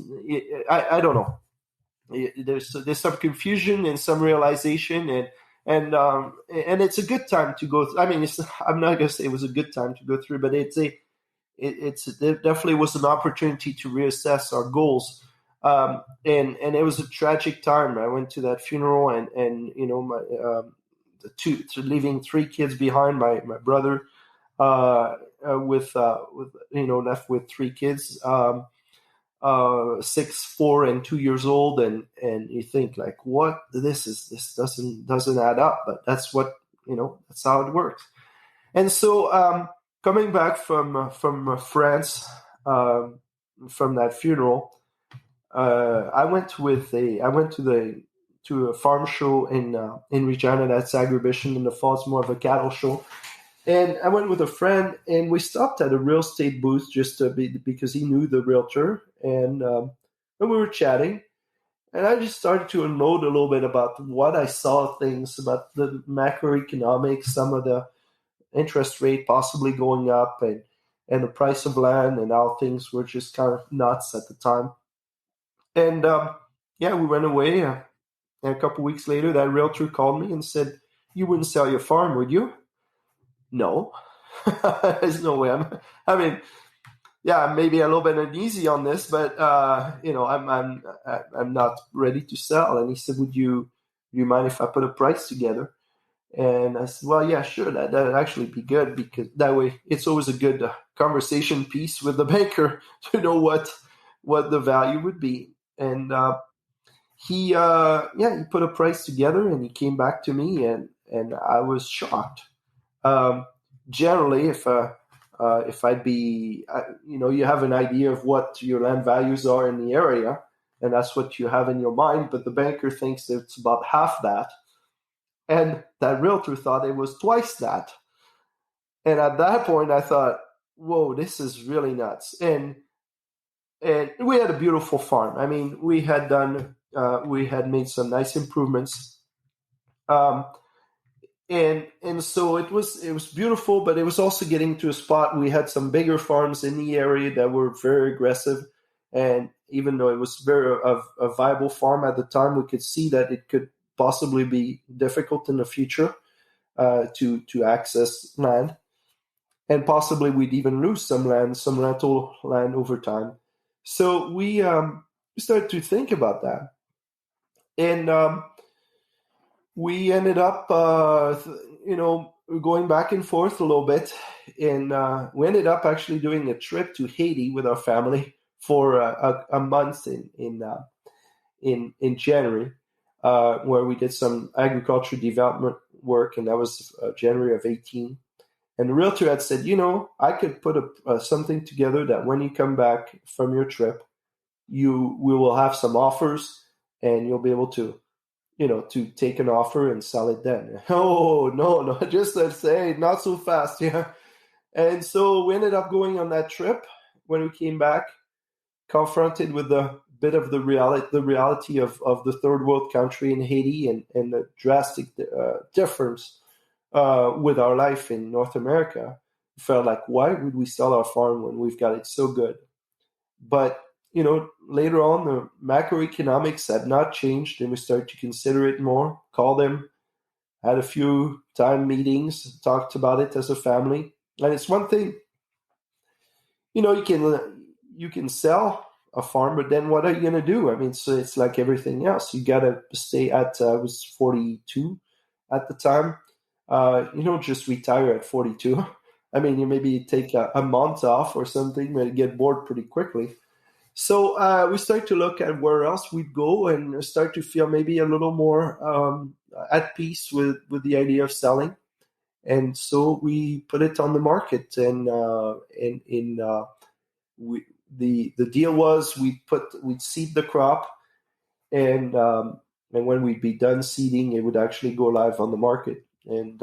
I don't know. There's some confusion and some realization, and it's a good time to go through. I mean, I'm not gonna say it was a good time to go through, but it definitely was an opportunity to reassess our goals. And it was a tragic time. I went to that funeral, and leaving 3 kids behind. My brother left with 3 kids. 6, 4, and 2 years old, and you think like, what? This doesn't add up, but that's what that's how it works. And so coming back from France, from that funeral, I went to a farm show in Regina. That's Agribition in the fall. It's more of a cattle show. And I went with a friend, and we stopped at a real estate booth just because he knew the realtor, and we were chatting. And I just started to unload a little bit about what I saw, things about the macroeconomics, some of the interest rate possibly going up, and the price of land, and how things were just kind of nuts at the time. And we went away. And a couple of weeks later, that realtor called me and said, "You wouldn't sell your farm, would you?" No, there's no way. Maybe a little bit uneasy on this, but I'm not ready to sell. And he said, "Would you mind if I put a price together?" And I said, "Well, yeah, sure. That'd actually be good, because that way it's always a good conversation piece with the banker to know what the value would be." And he put a price together, and he came back to me, and I was shocked. Generally, if I'd be, you have an idea of what your land values are in the area, and that's what you have in your mind, but the banker thinks that it's about half that, and that realtor thought it was twice that. And at that point, I thought, whoa, this is really nuts. And we had a beautiful farm. I mean, we had made some nice improvements. And so it was beautiful, but it was also getting to a spot. We had some bigger farms in the area that were very aggressive, and even though it was very a viable farm at the time, we could see that it could possibly be difficult in the future to access land, and possibly we'd even lose some rental land over time. So we started to think about that, and we ended up, going back and forth a little bit, and we ended up actually doing a trip to Haiti with our family for a month in January, where we did some agriculture development work, and that was January of 2018. And the realtor had said, I could put something together that when you come back from your trip, we will have some offers, and you'll be able to take an offer and sell it then. Oh, no, just let's say not so fast. Yeah. And so we ended up going on that trip. When we came back, confronted with a bit of the reality of the third world country in Haiti, and the drastic difference with our life in North America, we felt like, why would we sell our farm when we've got it so good? But later on, the macroeconomics had not changed, and we started to consider it more, call them had a few time meetings, talked about it as a family. And it's one thing, you can sell a farm, but then what are you going to do? I mean, so it's like everything else. You got to stay at, I was 42 at the time. You don't just retire at 42. I mean, you maybe take a month off or something, but you get bored pretty quickly. So we start to look at where else we'd go and start to feel maybe a little more at peace with the idea of selling. And so we put it on the market, and the deal was we'd seed the crop, and when we'd be done seeding, it would actually go live on the market. And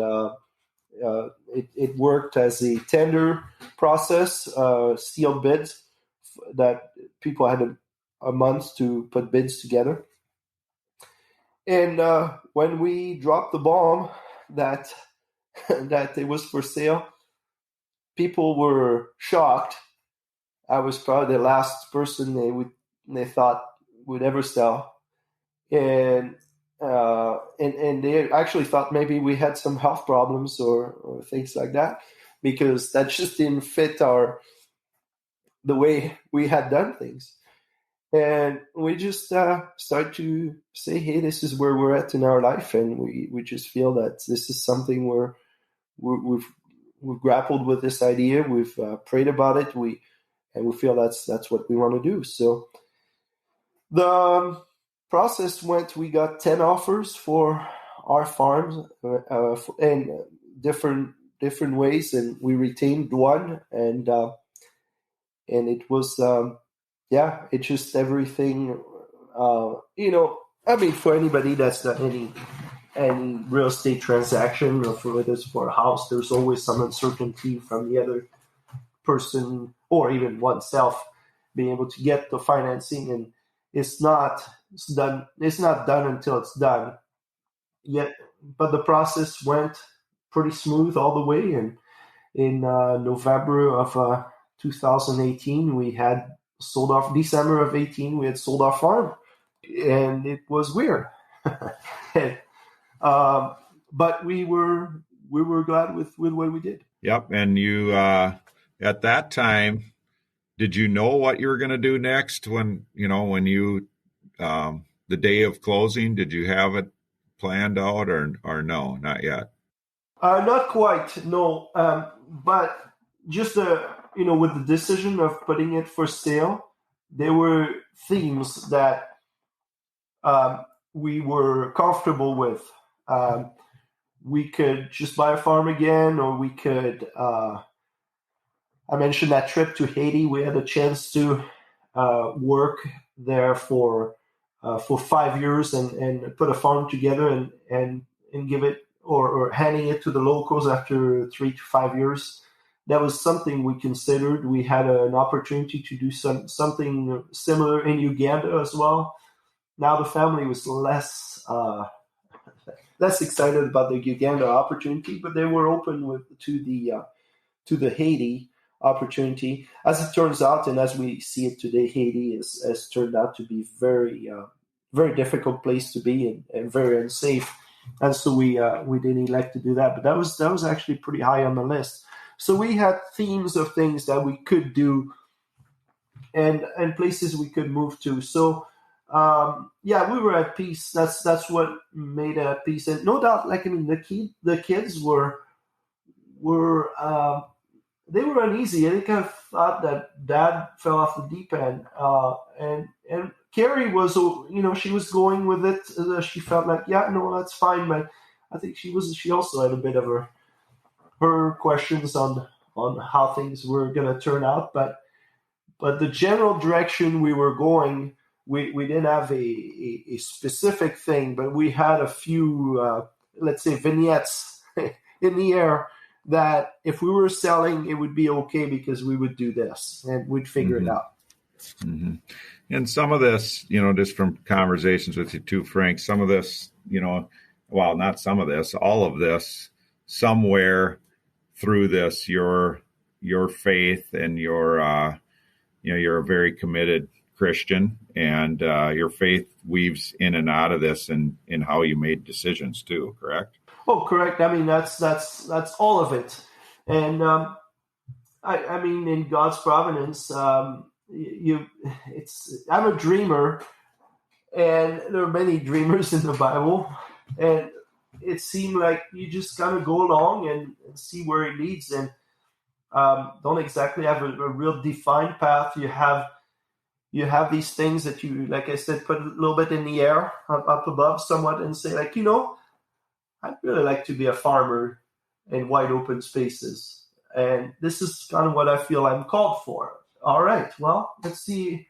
it worked as a tender process, sealed bids that people had a month to put bids together. And when we dropped the bomb that it was for sale, people were shocked. I was probably the last person they thought would ever sell, and they actually thought maybe we had some health problems or things like that, because that just didn't fit the way we had done things. And we just start to say, hey, this is where we're at in our life, and we just feel that this is something we've grappled with this idea. We've prayed about it. We feel that's what we want to do. So the process went. We got 10 offers for our farms and different ways, and we retained one. And it was it's just everything. I mean, for anybody that's done any real estate transaction, or for whether it's for a house, there's always some uncertainty from the other person or even oneself being able to get the financing, and it's not done until it's done. Yet, but the process went pretty smooth all the way, and in November of 2018, we had sold off. December of 18, we had sold our farm, and it was weird. But we were glad with what we did. Yep. And you, at that time, did you know what you were going to do next when you, the day of closing, did you have it planned out or no, not yet? Not quite, no. But just, with the decision of putting it for sale, there were themes that we were comfortable with. We could just buy a farm again, or we could, I mentioned that trip to Haiti. We had a chance to work there for 5 years and put a farm together and give it or handing it to the locals after 3 to 5 years. That was something we considered. We had an opportunity to do something similar in Uganda as well. Now the family was less excited about the Uganda opportunity, but they were open to the Haiti opportunity. As it turns out, and as we see it today, Haiti has turned out to be very, very difficult place to be and very unsafe. And so we didn't elect to do that, but that was actually pretty high on the list. So we had themes of things that we could do and places we could move to. So we were at peace. That's what made it at peace. And no doubt, the kids were they were uneasy. They kind of thought that Dad fell off the deep end. And Carrie was, she was going with it. She felt like, yeah, no, that's fine. But I think she also had a bit of her questions on how things were going to turn out. But the general direction we were going, we didn't have a specific thing, but we had a few, let's say, vignettes in the air that if we were selling, it would be okay because we would do this and we'd figure it out. Mm-hmm. And some of this, just from conversations with you too, Frank, some of this, not some of this, all of this, somewhere through this, your faith and you're a very committed Christian, and your faith weaves in and out of this and in how you made decisions too, correct? Oh, correct. I mean, that's all of it. And I mean, in God's providence, I'm a dreamer, and there are many dreamers in the Bible, and it seemed like you just kind of go along and see where it leads, and don't exactly have a real defined path. You have these things that you, like I said, put a little bit in the air up above somewhat and say, like, I'd really like to be a farmer in wide open spaces. And this is kind of what I feel I'm called for. All right, well, let's see.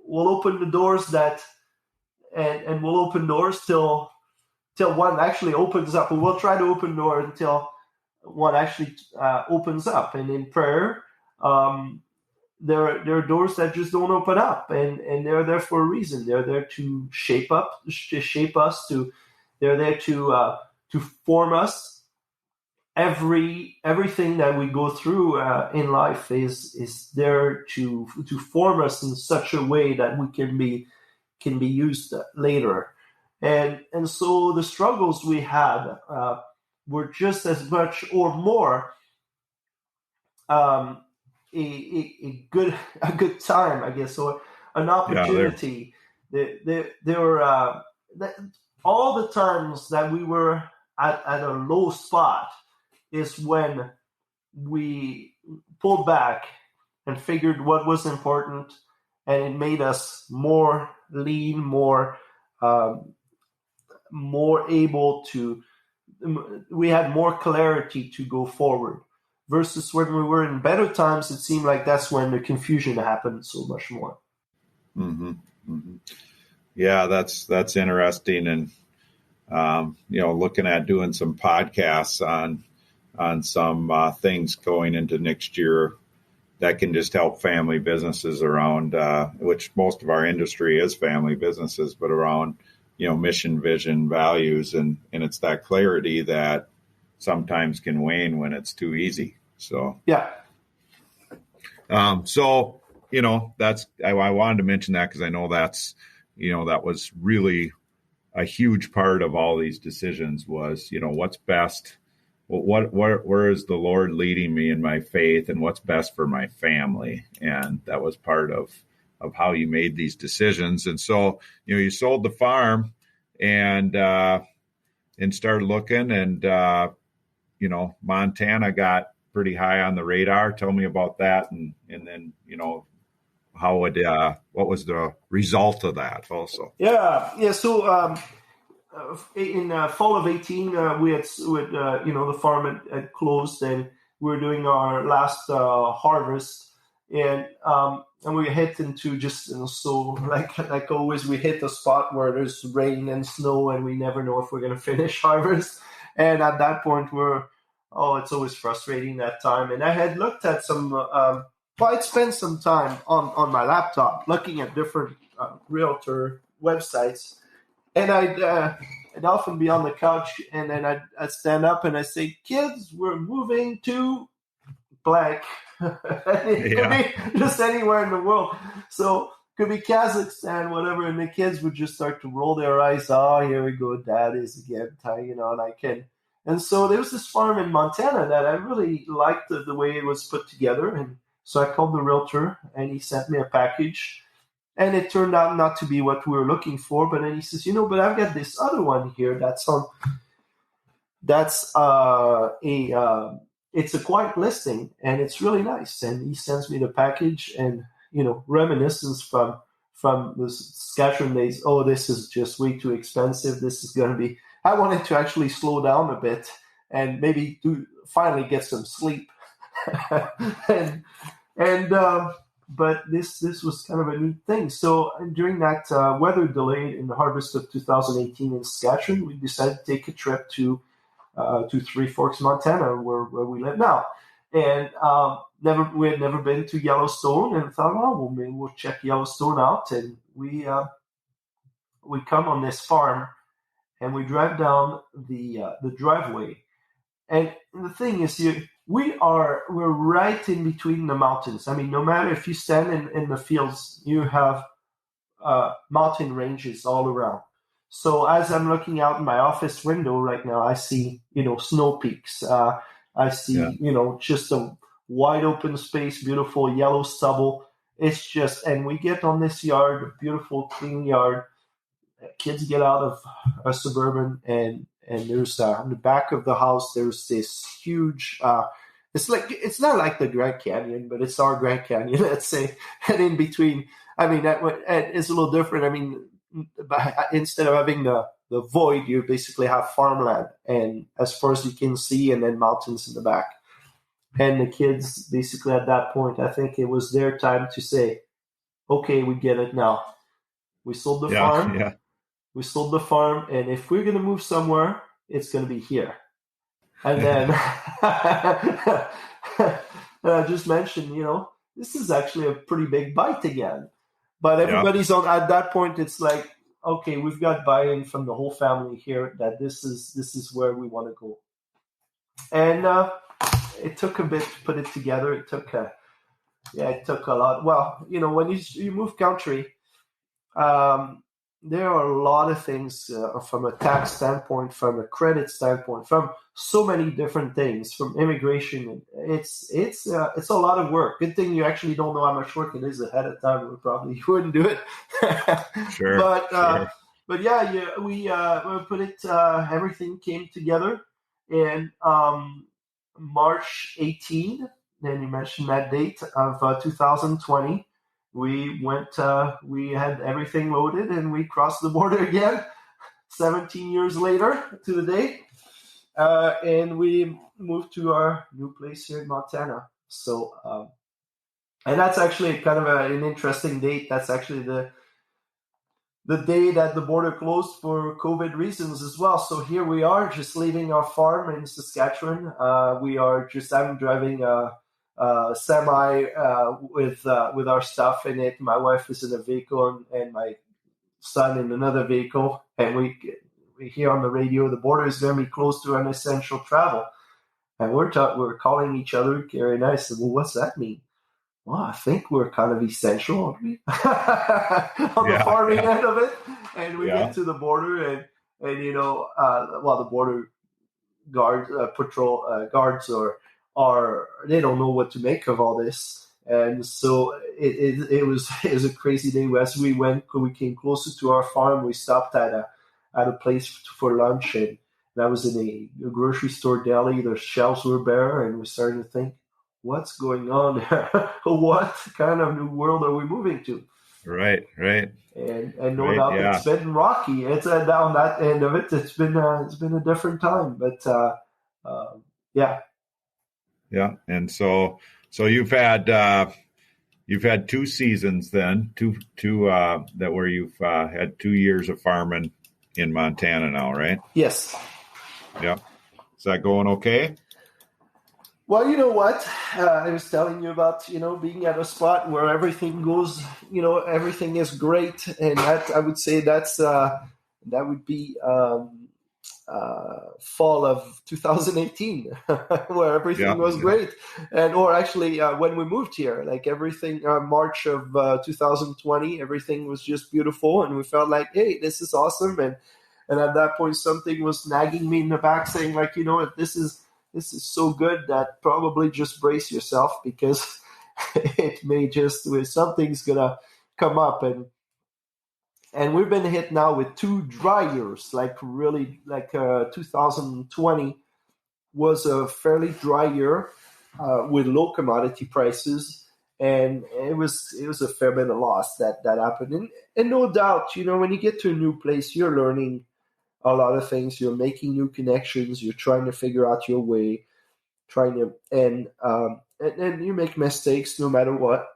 We'll open the doors and we'll open doors till one actually opens up. And we'll try to open doors until one actually opens up. And in prayer, there are doors that just don't open up, and they're there for a reason. They're there to shape us. They're there to form us. Everything that we go through in life is there to form us in such a way that we can be used later. And so the struggles we had were just as much or more a good time, I guess, or an opportunity. There were all the times that we were at a low spot is when we pulled back and figured what was important, and it made us more lean, more able to. We had more clarity to go forward. Versus when we were in better times, it seemed like that's when the confusion happened so much more. Mm-hmm. Mm-hmm. Yeah, that's interesting, and looking at doing some podcasts on some things going into next year that can just help family businesses around, which most of our industry is family businesses, but around mission, vision, values, and it's that clarity that sometimes can wane when it's too easy. So yeah. That's I wanted to mention that because I know that's that was really a huge part of all these decisions was what's best. Where is the Lord leading me in my faith, and what's best for my family? And that was part of how you made these decisions. And so, you sold the farm and started looking, and, Montana got pretty high on the radar. Tell me about that. And then, how what was the result of that also? Yeah. So, in fall of 18, we had the farm had closed, and we were doing our last harvest, and we hit into just so like always, we hit a spot where there's rain and snow, and we never know if we're going to finish harvest. And at that point, it's always frustrating that time. And I had looked at some. I'd spent some time on my laptop looking at different realtor websites. And I'd often be on the couch, and then I'd stand up and I'd say, "Kids, we're moving to blank." It could be just anywhere in the world. So it could be Kazakhstan, whatever, and the kids would just start to roll their eyes. Oh, here we go, Dad is again, and so there was this farm in Montana that I really liked the way it was put together. And so I called the realtor, and he sent me a package. And it turned out not to be what we were looking for. But then he says, but I've got this other one here it's a quiet listing, and it's really nice. And he sends me the package, and, reminiscence from the Saskatchewan days. Oh, this is just way too expensive. This is going to be, I wanted to actually slow down a bit and maybe finally get some sleep. But this was kind of a neat thing. So during that weather delay in the harvest of 2018 in Saskatchewan, we decided to take a trip to Three Forks, Montana, where we live now. And we had never been to Yellowstone, and thought, well, maybe we'll check Yellowstone out. And we come on this farm, and we drive down the driveway. And the thing is, we're right in between the mountains. I mean, no matter if you stand in the fields, you have mountain ranges all around. So as I'm looking out in my office window right now, I see, snow peaks. I see, just a wide open space, beautiful yellow stubble. It's just, and we get on this yard, a beautiful clean yard. Kids get out of a suburban, and there's in the back of the house, there's this huge, it's not like the Grand Canyon, but it's our Grand Canyon, let's say. And in between, I mean, it's a little different. I mean, instead of having the void, you basically have farmland, and as far as you can see, and then mountains in the back. And the kids, basically at that point, I think it was their time to say, okay, we get it now. We sold the farm. Yeah. We sold the farm, and if we're going to move somewhere, it's going to be here. And then I just mentioned, this is actually a pretty big bite again. But everybody's at that point, it's like, okay, we've got buy-in from the whole family here that this is where we want to go. And it took a bit to put it together. It took a lot. Well, when you move country, there are a lot of things from a tax standpoint, from a credit standpoint, from so many different things, from immigration. It's a lot of work. Good thing you actually don't know how much work it is ahead of time. We probably wouldn't do it. Sure. But yeah, we put it. Everything came together in March 18. Then you mentioned that date of 2020. We went, we had everything loaded, and we crossed the border again 17 years later to the day. And we moved to our new place here in Montana. So, and that's actually kind of an interesting date. That's actually the day that the border closed for COVID reasons as well. So here we are, just leaving our farm in Saskatchewan. I'm driving semi with our stuff in it. My wife is in a vehicle, and my son in another vehicle. And we hear on the radio the border is going to be closed to unessential travel. And we're calling each other, Gary and I said, well, what's that mean? Well, I think we're kind of essential, aren't we? On the farming end of it. And we get to the border, and the border guards, patrol guards are they don't know what to make of all this. And so it was a crazy day. As we came closer to our farm, we stopped at a place for lunch, and that was in a grocery store deli. The shelves were bare, and we started to think, what's going on? What kind of new world are we moving to? Right. And no doubt it's been rocky. It's down that end of it. It's been a different time, but yeah. Yeah, and so you've had 2 seasons then, two that where you've had 2 years of farming in Montana now, right? Yes. Yeah. Is that going okay? Well, you know what? I was telling you about, being at a spot where everything goes, everything is great. And that, I would say that would be fall of 2018, where everything was great. Or actually, when we moved here, like everything, March of 2020, everything was just beautiful. And we felt like, hey, this is awesome. And at that point, something was nagging me in the back saying, like, this is so good that probably just brace yourself, because it may just, something's going to come up. And we've been hit now with 2 dry years, like really, like 2020 was a fairly dry year with low commodity prices. And it was a fair bit of loss that happened. And no doubt, when you get to a new place, you're learning a lot of things. You're making new connections. You're trying to figure out your way, and you make mistakes no matter what.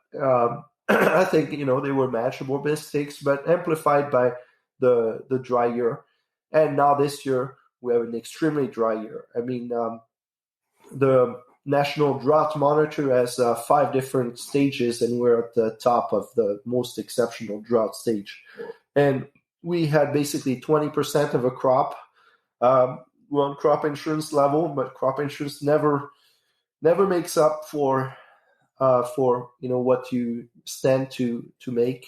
I think, they were manageable mistakes, but amplified by the dry year. And now this year, we have an extremely dry year. I mean, the National Drought Monitor has 5 different stages, and we're at the top of the most exceptional drought stage. And we had basically 20% of a crop. We're on crop insurance level, but crop insurance never makes up for what you stand to make.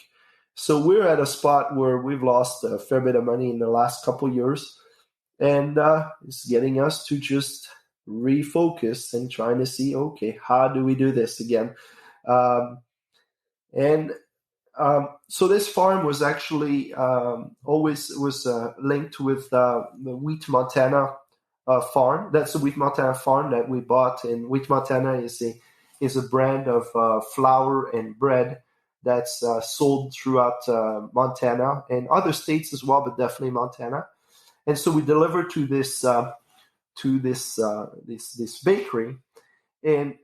So we're at a spot where we've lost a fair bit of money in the last couple of years, and it's getting us to just refocus and trying to see, okay, how do we do this again? So this farm was actually always was linked with the Wheat Montana farm. That's the Wheat Montana farm that we bought, and Wheat Montana is a brand of flour and bread that's sold throughout Montana and other states as well, but definitely Montana. And so we delivered to this bakery, and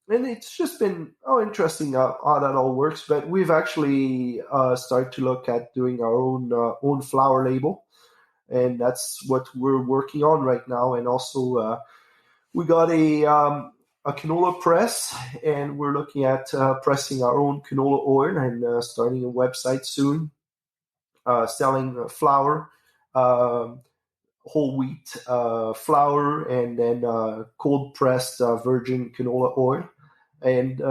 it's just been interesting how that all works. But we've actually started to look at doing our own flour label, and that's what we're working on right now. And also we got a canola press, and we're looking at pressing our own canola oil and starting a website soon, selling flour, whole wheat flour, and then cold pressed virgin canola oil, and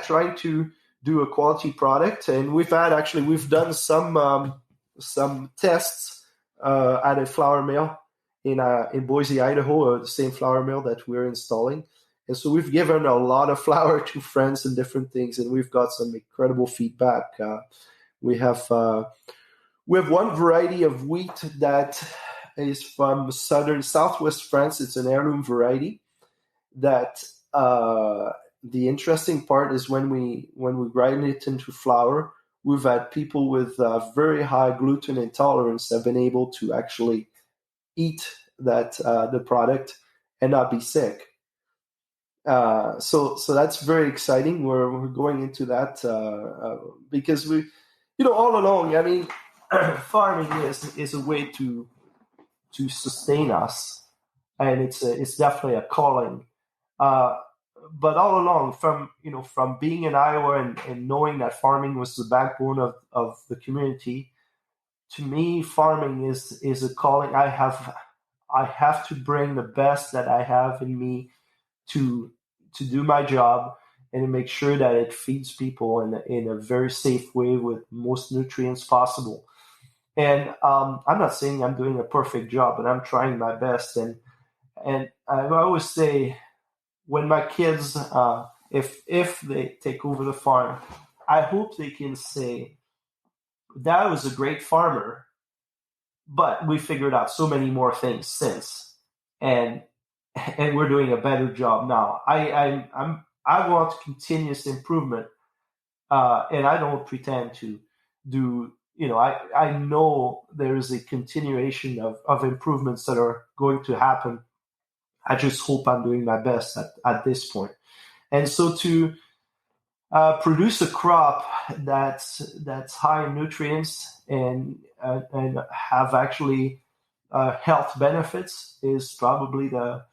trying to do a quality product. And we've done some tests at a flour mill in Boise, Idaho, the same flour mill that we're installing. And so we've given a lot of flour to friends and different things, and we've got some incredible feedback. We have one variety of wheat that is from southwest France. It's an heirloom variety that the interesting part is when we grind it into flour, we've had people with very high gluten intolerance have been able to actually eat the product and not be sick. So that's very exciting. We're going into that because we, all along, I mean, farming is a way to sustain us, and it's definitely a calling. But all along, from being in Iowa and knowing that farming was the backbone of the community, to me, farming is a calling. I have to bring the best that I have in me to do my job and to make sure that it feeds people in a very safe way with most nutrients possible. And I'm not saying I'm doing a perfect job, but I'm trying my best. And I always say, when my kids, if they take over the farm, I hope they can say, Dad was a great farmer, but we figured out so many more things since, and we're doing a better job now. I want continuous improvement, and I don't pretend to do. I know there is a continuation of improvements that are going to happen. I just hope I'm doing my best at this point. And so to produce a crop that's high in nutrients and have actually health benefits is probably the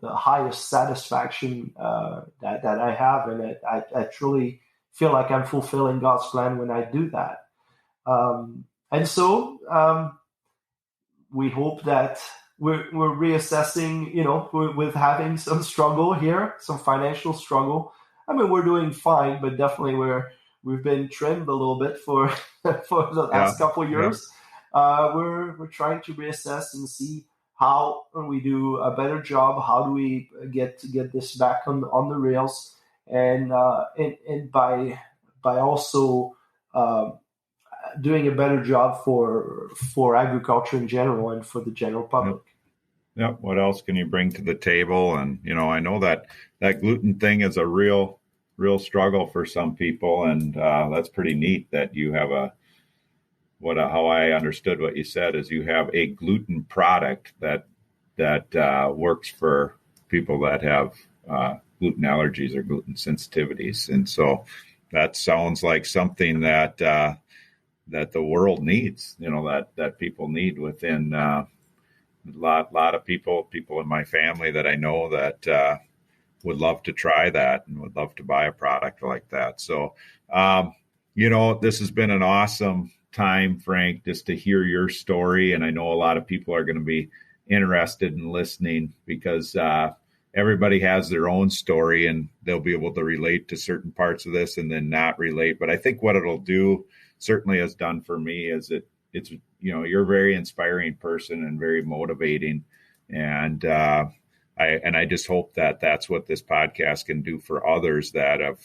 highest satisfaction that I have, and I truly feel like I'm fulfilling God's plan when I do that. And so we hope that we're reassessing, with having some struggle here, some financial struggle. I mean, we're doing fine, but definitely we've been trimmed a little bit for the last couple of years. Yeah. We're trying to reassess and see how we do a better job. How do we get this back on the rails, and by also doing a better job for agriculture in general and for the general public. Yep. What else can you bring to the table? And, I know that gluten thing is a real struggle for some people. And that's pretty neat that you have how I understood what you said is you have a gluten product that works for people that have gluten allergies or gluten sensitivities. And so that sounds like something that the world needs, that people need within a lot of people in my family that I know that would love to try that and would love to buy a product like that. So, this has been an awesome time, Frank, just to hear your story. And I know a lot of people are going to be interested in listening because everybody has their own story, and they'll be able to relate to certain parts of this and then not relate. But I think what it'll do, certainly has done for me, is it's you're a very inspiring person and very motivating, and I just hope that that's what this podcast can do for others that have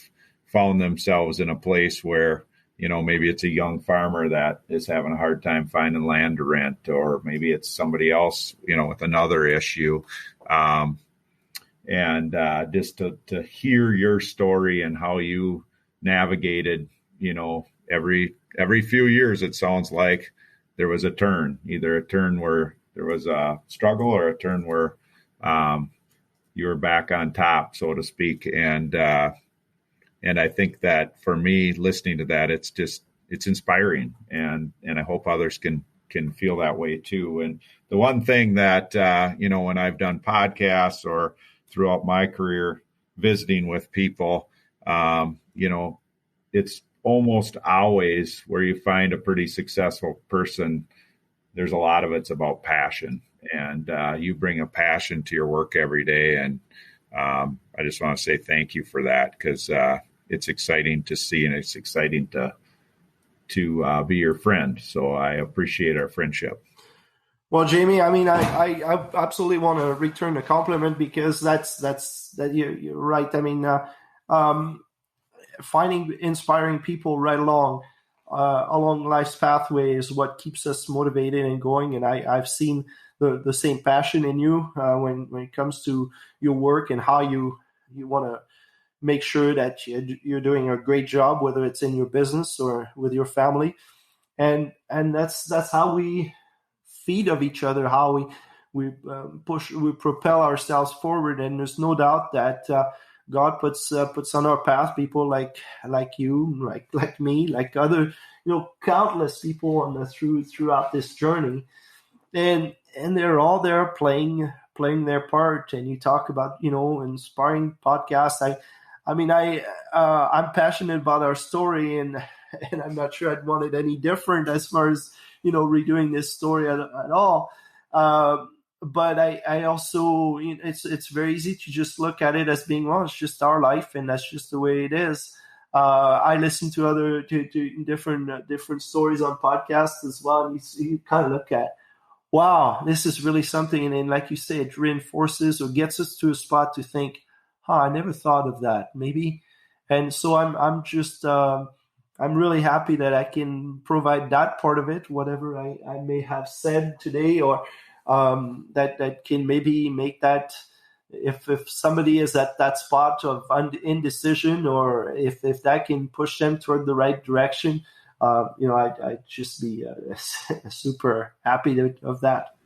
found themselves in a place where, maybe it's a young farmer that is having a hard time finding land to rent, or maybe it's somebody else, with another issue. Just to hear your story and how you navigated, every few years, it sounds like there was a turn, either a turn where there was a struggle or a turn where you were back on top, so to speak. And I think that for me, listening to that, it's inspiring, and I hope others can feel that way too. And the one thing that, when I've done podcasts or throughout my career visiting with people, it's almost always where you find a pretty successful person, there's a lot of it's about passion, and you bring a passion to your work every day. And I just want to say thank you for that, because it's exciting to see, and it's exciting to be your friend. So I appreciate our friendship. Well, Jamie, I mean, I absolutely want to return the compliment, because that you're right. I mean, finding inspiring people right along life's pathway is what keeps us motivated and going. And I've seen the same passion in you when it comes to your work and how you want to make sure that you're doing a great job, whether it's in your business or with your family. And that's how we feed of each other, how we propel ourselves forward. And there's no doubt that God puts on our path people like you, like me, like other, countless people throughout this journey, and they're all there playing their part. And you talk about, inspiring podcasts. I'm passionate about our story, and I'm not sure I'd want it any different as far as, redoing this story at all. But I also, it's very easy to just look at it as being, well, it's just our life, and that's just the way it is. I listen to different stories on podcasts as well, and you kind of look at, wow, this is really something. And then, like you say, it reinforces or gets us to a spot to think, I never thought of that, maybe. And so I'm really happy that I can provide that part of it, whatever I may have said today, or that can maybe make that, if somebody is at that spot of indecision, or if that can push them toward the right direction, I'd just be super happy of that.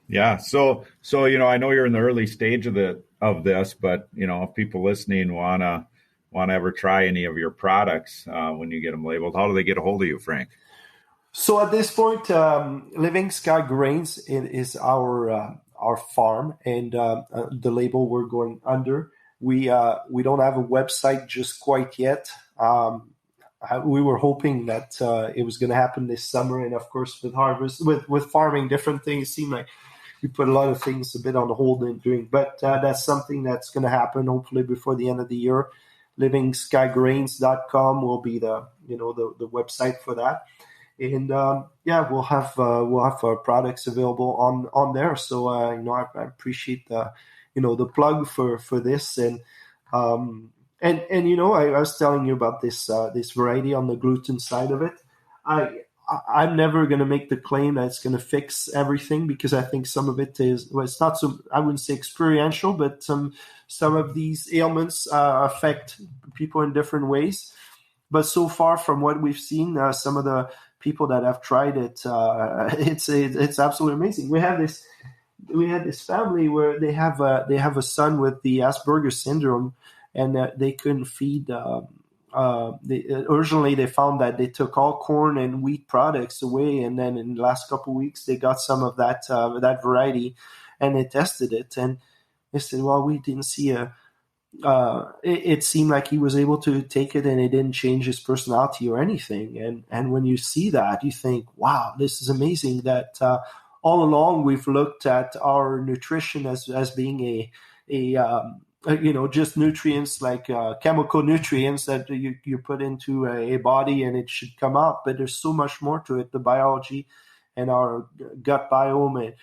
Yeah. So I know you're in the early stage of this, but if people listening want to ever try any of your products when you get them labeled, how do they get a hold of you, Frank? So at this point, Living Sky Grains is our farm, and the label we're going under. We don't have a website just quite yet. We were hoping that it was going to happen this summer, and of course with harvest, with farming, different things seem like we put a lot of things a bit on hold in doing. But that's something that's going to happen hopefully before the end of the year. LivingSkyGrains.com will be the website for that. And we'll have our products available on there. So I appreciate the plug for this. And I was telling you about this variety on the gluten side of it. I'm never going to make the claim that it's going to fix everything, because I think some of it is, well, it's not so, I wouldn't say experiential, but some of these ailments affect people in different ways. But so far from what we've seen, some of the people that have tried it, it's absolutely amazing. We had this family where they have a son with the Asperger's syndrome, and they couldn't feed. Originally, they found that they took all corn and wheat products away, and then in the last couple of weeks, they got some of that variety, and they tested it, and they said, "Well, we didn't see it seemed like he was able to take it, and it didn't change his personality or anything." And when you see that, you think, "Wow, this is amazing." That all along we've looked at our nutrition as being just nutrients like chemical nutrients that you put into a body and it should come out. But there's so much more to it. The biology and our gut biome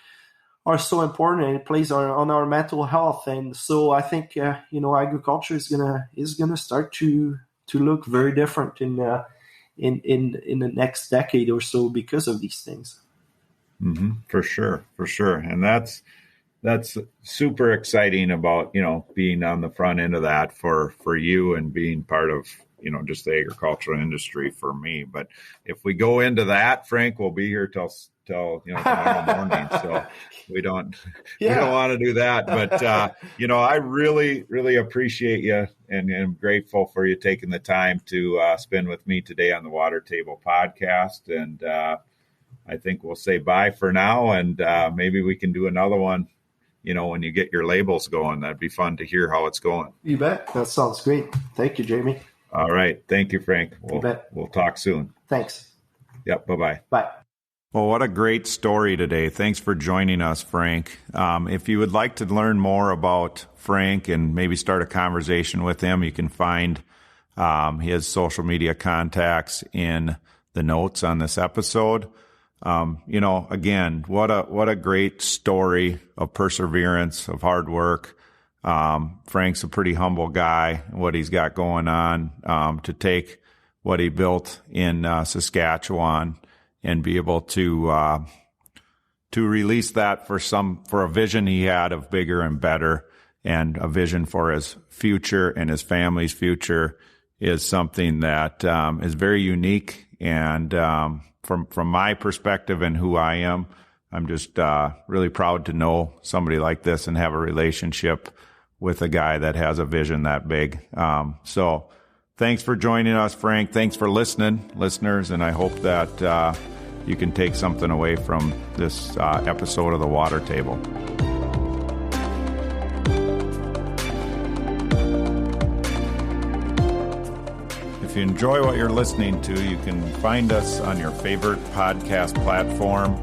are so important, and it plays on our mental health. And so I think agriculture is gonna start to look very different in the next decade or so because of these things. Mm-hmm. For sure. And that's super exciting about, being on the front end of that for you and being part of, just the agricultural industry for me. But if we go into that, Frank, we'll be here till tomorrow morning. So we don't want to do that. But, I really, really appreciate you and am grateful for you taking the time to spend with me today on the Water Table podcast. And I think we'll say bye for now. And maybe we can do another one, when you get your labels going. That'd be fun to hear how it's going. You bet. That sounds great. Thank you, Jamie. All right. Thank you, Frank. We'll talk soon. Thanks. Yep. Bye-bye. Bye. Well, what a great story today. Thanks for joining us, Frank. If you would like to learn more about Frank and maybe start a conversation with him, you can find his social media contacts in the notes on this episode. Again, what a great story of perseverance, of hard work. Frank's a pretty humble guy, what he's got going on, to take what he built in Saskatchewan and be able to release that for a vision he had of bigger and better, and a vision for his future and his family's future is something that is very unique. And from my perspective and who I am, I'm just really proud to know somebody like this and have a relationship with a guy that has a vision that big. So thanks for joining us, Frank. Thanks for listening, listeners. And I hope that you can take something away from this episode of the Water Table. If you enjoy what you're listening to, you can find us on your favorite podcast platform.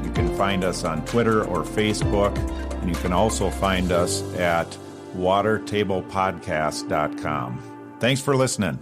You can find us on Twitter or Facebook, and you can also find us at watertablepodcast.com. Thanks for listening.